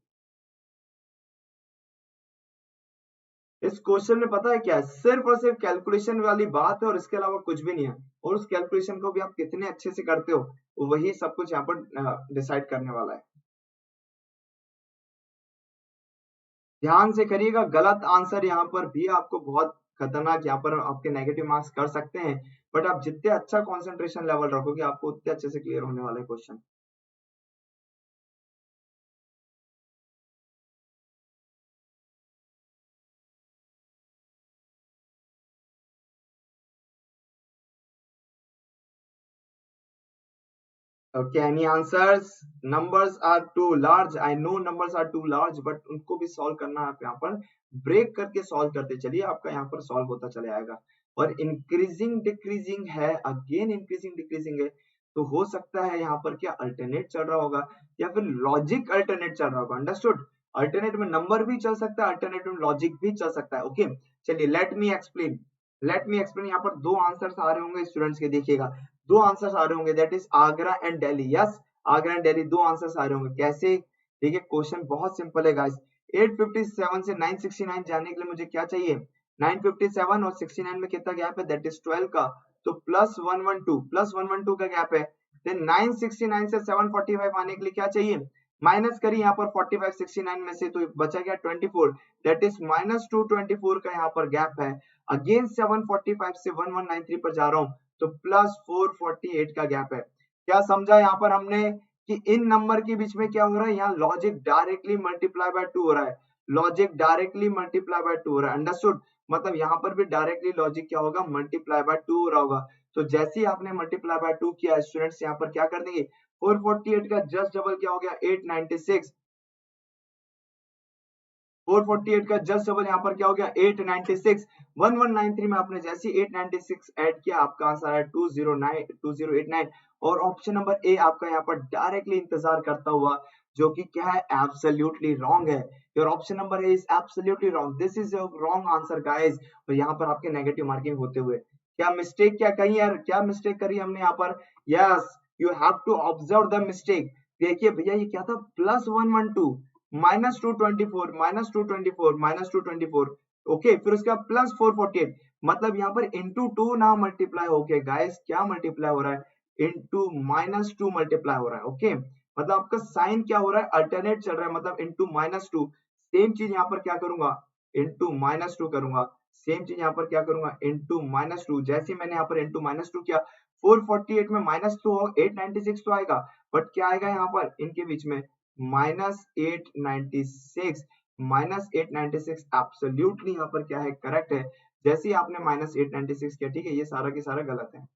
इस क्वेश्चन में पता है क्या है, सिर्फ और सिर्फ कैलकुलेशन वाली बात है और इसके अलावा कुछ भी नहीं है. और उस कैलकुलेशन को भी आप कितने अच्छे से करते हो, वही सब कुछ यहाँ पर डिसाइड करने वाला है. ध्यान से करिएगा, गलत आंसर यहाँ पर भी आपको बहुत खतरनाक, यहाँ पर आपके नेगेटिव मार्क्स कर सकते हैं. बट आप जितने अच्छा कंसंट्रेशन लेवल रखोगे, आपको उतने अच्छे से क्लियर होने वाला है question. Okay, any answers? Numbers are too large. I know numbers are too large, but उनको भी सॉल्व करना है. आप यहाँ पर ब्रेक करके सॉल्व करते चलिए, आपका यहाँ पर सॉल्व होता चले आएगा. और इंक्रीजिंग डिक्रीजिंग है, अगेन इंक्रीजिंग डिक्रीजिंग है. तो हो सकता है यहाँ पर क्या अल्टरनेट चल रहा होगा या फिर लॉजिक अल्टरनेट चल रहा होगा। अंडरस्टूड? अल्टरनेट में नंबर भी चल सकता है, अल्टरनेट में लॉजिक भी चल सकता है। ओके, चलिए लेट मी एक्सप्लेन। यहाँ पर दो आंसर्स आ रहे होंगे स्टूडेंट्स के, देखिएगा दो आंसर्स आ रहे होंगे, that is Agra and Delhi. Yes, Agra and Delhi दो आंसर्स आ रहे होंगे। कैसे? देखिए क्वेश्चन बहुत सिंपल है गाइस। 857 से 969 जाने के लिए मुझे क्या चाहिए? 957 और 69 में कितना गैप है? दैट इज 12 का, तो +112 का गैप है। देन 969 से 745 आने के लिए क्या चाहिए? माइनस करिए यहाँ पर 45 69 में से, तो बचा गया 24, दैट इज -224 का यहाँ पर गैप है। अगेन 745 से 1193 पर जा रहा हूँ, तो +448 का गैप है। क्या समझा यहाँ पर हमने कि इन नंबर के बीच में क्या हो रहा है? यहाँ लॉजिक डायरेक्टली मल्टीप्लाई बाय 2 हो रहा है, लॉजिक डायरेक्टली मल्टीप्लाई बाय 2 हो रहा है। अंडरस्टूड? मतलब यहाँ पर भी डायरेक्टली लॉजिक क्या होगा? मल्टीप्लाई बाय 2 हो रहा होगा। तो जैसे ही आपने मल्टीप्लाई बाय 2 किया, स्टूडेंट्स यहाँ पर क्या कर देंगे? 448 का जस्ट डबल क्या हो गया? 896। 448 का जस्ट डबल यहाँ पर क्या हो गया? 896। 1193 में आपने जैसे 896 ऐड किया, आपका आंसर है 2089। और ऑप्शन नंबर ए आपका यहाँ पर डायरेक्टली इंतजार करता हुआ, जो कि क्या है? एब्सोल्युटली रॉन्ग है। Your option number A is absolutely wrong, this is your wrong answer guys. और यहाँ पर आपके नेगेटिव मार्किंग होते हुए क्या मिस्टेक क्या कही यार? क्या मिस्टेक करी हमने यहाँ पर? Yes, you have to observe the mistake. देखिए भैया ये क्या था? +112 -224 -224 -224। ओके, फिर उसका +448, मतलब यहाँ पर इंटू 2 ना मल्टीप्लाई होके गाइस क्या मल्टीप्लाई हो रहा है? इंटू -2 मल्टीप्लाई हो रहा है। ओके, मतलब आपका साइन क्या हो रहा है? अल्टरनेट चल रहा है, मतलब इंटू -2। सेम चीज यहाँ पर क्या करूंगा? इंटू -2 करूंगा। सेम चीज यहाँ पर क्या करूंगा? इंटू -2। जैसे मैंने यहाँ पर इंटू -2 किया, 448 में -2 हो, 896 तो आएगा, बट क्या आएगा यहाँ पर इनके बीच में? -896। -896 एब्सोल्युटली यहाँ पर क्या है? करेक्ट है। जैसे ही आपने -896 किया, ठीक है, ये सारा के सारा गलत है।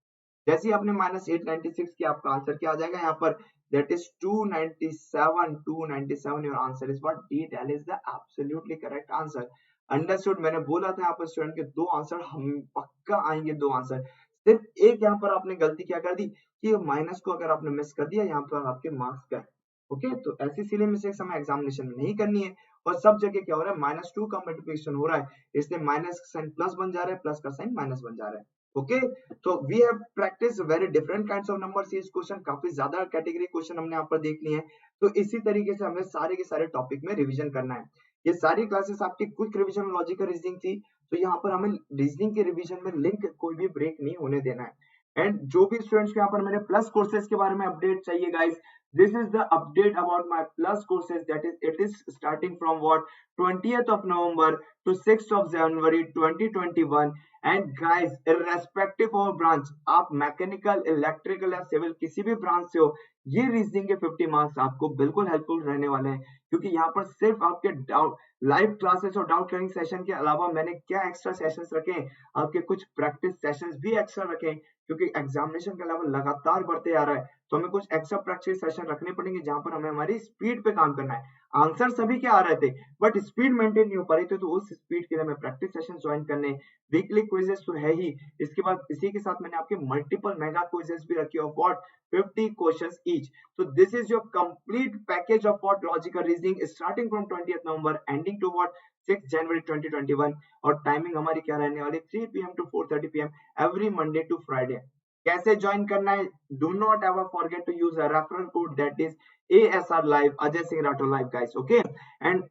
जैसे ही आपने -896 किया, आपका आंसर क्या आ जाएगा यहाँ पर? That is 297। Your answer is what? D, that is the absolutely correct answer. Understood? मैंने बोला था यहाँ पर स्टूडेंट के दो आंसर हम पक्का आएंगे, दो आंसर। सिर्फ एक यहाँ पर आपने गलती क्या कर दी कि माइनस को अगर आपने मिस कर दिया, यहाँ पर आपके मार्क्स गए। ओके, तो ऐसी सिली मिस्टेक्स हमें एग्जामिनेशन में नहीं करनी है। और सब जगह क्या हो रहा है? -2 का मल्टीप्लिकेशन हो रहा है, इसलिए माइनस का साइन प्लस बन जा रहा है, प्लस का साइन माइनस बन जा रहा है। ओके, तो we have practice very different kinds of numbers. इस क्वेश्चन काफी ज्यादा कैटेगरी क्वेश्चन हमने यहाँ पर देख लिए हैं। तो इसी तरीके से हमें सारे के सारे टॉपिक में रिवीजन करना है। ये सारी क्लासेस आपकी क्विक रिवीजन लॉजिकल रीजनिंग थी, तो यहाँ पर हमें रीजनिंग के रिवीजन में लिंक कोई भी ब्रेक नहीं होने देना है। एंड जो भी स्टूडेंट्स को यहाँ पर मेरे प्लस कोर्सेज के बारे में अपडेट चाहिए guys, this is the update about my plus courses, that is it is starting from what 20th of November to 6th of January 2021। and guys irrespective of branch, आप mechanical, electrical या civil किसी भी branch से हो, ये reasoning के 50 marks आपको बिल्कुल हेल्पफुल रहने वाले हैं। क्योंकि यहाँ पर सिर्फ आपके डाउट लाइव क्लासेस और डाउट क्लियरिंग सेशन के अलावा मैंने क्या एक्स्ट्रा सेशंस रखे हैं? आपके कुछ प्रैक्टिस सेशंस भी एक्स्ट्रा रखे हैं, क्योंकि एग्जामिनेशन का लेवल लगातार बढ़ते आ रहा है। तो हमें कुछ एक्स्ट्रा प्रैक्टिस सेशन रखने पड़ेंगे, जहां पर हमें हमारी स्पीड पे काम करना है। आंसर सभी के आ रहे थे, बट स्पीड मेंटेन नहीं हो पा रही थी, तो उस स्पीड के लिए हमें प्रैक्टिस सेशन ज्वाइन करने। वीकली क्विजेस तो है ही, इसके बाद इसी के साथ मैंने आपके मल्टीपल मेगा क्विजेस भी रखे, ऑफ व्हाट 50 क्वेश्चंस ईच। तो this is your complete package of what logical reasoning starting from 20th November ending to what 6 January 2021। और टाइमिंग हमारी क्या रहने वाली? 3 PM to 4:30 PM every Monday to Friday. कैसे join करना है? Do not ever forget to use a referral code, that is ASR Live, Ajay Singh Rathore Live guys, okay? And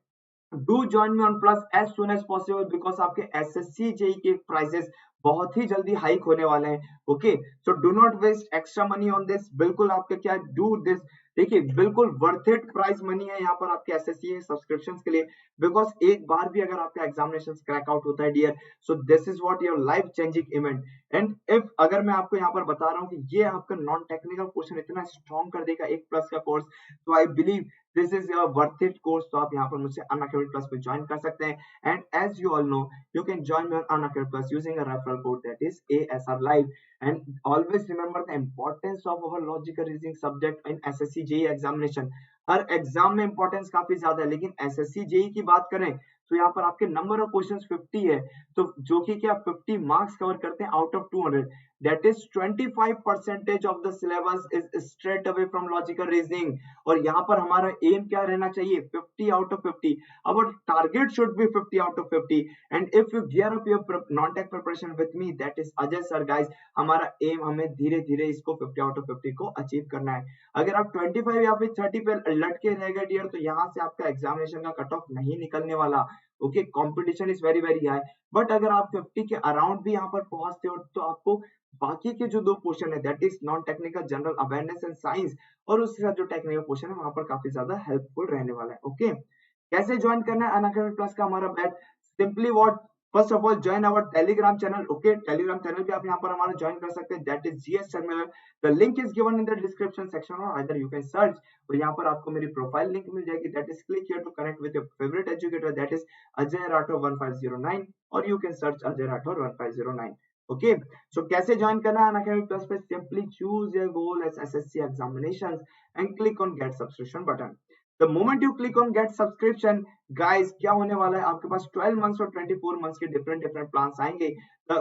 do join me on Plus as soon as possible, because आपके SSC JEE के prices बहुत ही जल्दी hike होने वाले हैं। Okay, so do not waste extra money on this. बिल्कुल आपके क्या डू दिस, देखिए बिल्कुल वर्थ इट प्राइस मनी है यहाँ पर आपके SSC सब्सक्रिप्शंस के लिए। बिकॉज एक बार भी अगर आपका एग्जामिनेशन क्रैक आउट होता है dear, so this is what your life changing event. And if अगर मैं आपको यहाँ पर बता रहा हूँ कि ये आपका नॉन टेक्निकल क्वेश्चन इतना स्ट्रॉन्ग कर देगा एक प्लस का कोर्स, तो I believe this is your worth it course. तो आप यहाँ पर मुझसे अनअकैडमी प्लस में ज्वाइन कर सकते हैं। And as you all know, you can join me on Unacademy plus using a referral code, that is ASR Live। And always remember the importance of our logical reasoning subject in SSC JEE examination. हर exam में importance काफी ज्यादा है, लेकिन SSC JEE की बात करें तो यहाँ पर आपके नंबर ऑफ क्वेश्चंस 50 है, तो जो कि क्या 50 मार्क्स कवर करते हैं out of 200, that is 25% of the syllabus is straight away from logical reasoning. और यहाँ पर हमारा एम क्या रहना चाहिए, 50 out of 50। Our target should be 50 out of 50। And if you gear up your non tech preparation with me, that is Ajay sir guys, हमारा M हमें धीरे धीरे इसको 50 आउट ऑफ 50 को अचीव करना है। अगर आप 25 या फिर 30 पे लटके रह गए डियर, तो यहाँ से आपका एग्जामिनेशन का कट ऑफ नहीं निकलने वाला। Okay, competition is very very high. But अगर आप 50 के अराउंड भी यहाँ पर पहुंचते हो, तो आपको बाकी के जो 2 क्वेश्चन है, that is non technical general awareness and science, और उसके साथ जो टेक्निकल क्वेश्चन है वहां पर काफी ज्यादा हेल्पफुल रहने वाला है। ओके, कैसे ज्वाइन करना है अनअकैडमी प्लस का हमारा batch? Simply what, first of all join our Telegram channel. Okay, Telegram channel भी आप यहाँ पर हमारा ज्वाइन कर सकते हैं, that is GS terminal. The link is given in the description section, और आइदर यू कैन सर्च, और यहाँ पर आपको मेरी प्रोफाइल लिंक मिल जाएगी, that is click here to connect with your favourite educator, that is Ajay Rathore 1509, और you can search Ajay Rathore 1509। Okay, so कैसे ज्वाइन करना है अनअकैडमी प्लस पे? Simply choose your goal as SSC examinations and click on get subscription button. The moment you click on get subscription, guys, क्या होने वाला है, आपके पास 12 months और 24 months के different plans आएंगे। The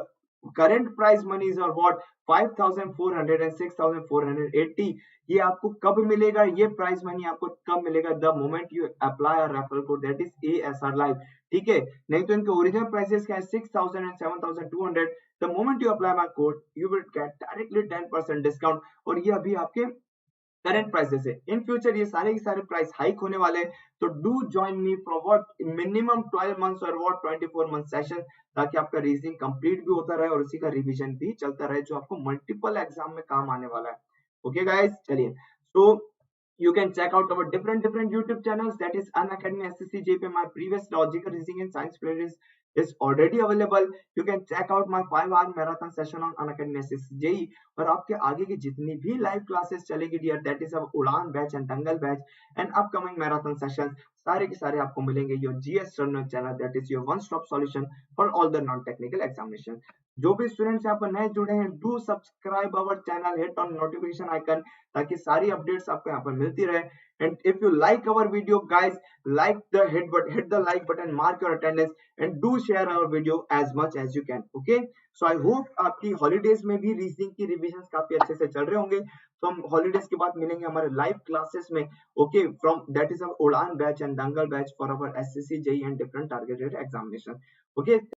current prize money is what 5,400 and 6,480। ये आपको कब मिलेगा, ये प्राइज मनी आपको कब मिलेगा? The moment you apply a referral code, that is ASR live. ठीक है, नहीं तो इनके ओरिजिनल प्राइसेस क्या है, 6,000 and 7,200। The moment you apply my code, you will get directly 10% discount, और ये अभी आपके करंट प्राइसेस है। इन फ्यूचर ये सारे के सारे प्राइस हाइक होने वाले हैं, तो do join me for what minimum 12 months और व्हाट 24 मंथ सेशन, ताकि आपका रीजनिंग कंप्लीट भी होता रहे और उसी का रिवीजन भी चलता रहे, जो आपको मल्टीपल एग्जाम में काम आने वाला है। ओके गाइस, चलिए, सो you can check out our different YouTube channels, that is Unacademy SSC JP. My previous logical reasoning and science playlist is already available. You can check out my 5-hour marathon session on Unacademy SSC JE, और आपके आगे की जितनी भी live classes चलेगी dear, that is अब उड़ान batch and Dangal batch and upcoming marathon session, सारे के सारे आपको मिलेंगे your GS terminal channel, that is your one stop solution for all the non technical examination. जो भी स्टूडेंट्स यहाँ पर नए जुड़े हैं, do subscribe our channel, hit on notification icon, ताकि सारी अपडेट्स आपको यहाँ पर मिलती रहे। And if you like our video, guys, hit the like button, mark your attendance, and do share our video as much as you can. Okay, so I hope आपकी holidays में भी रीजनिंग की revision काफी अच्छे से चल रहे होंगे। तो हम हॉलीडेज के बाद मिलेंगे हमारे लाइव क्लासेस में। Okay, from that is our Udaan batch and Dangal batch for our SSC JEE and different targeted examination. Okay.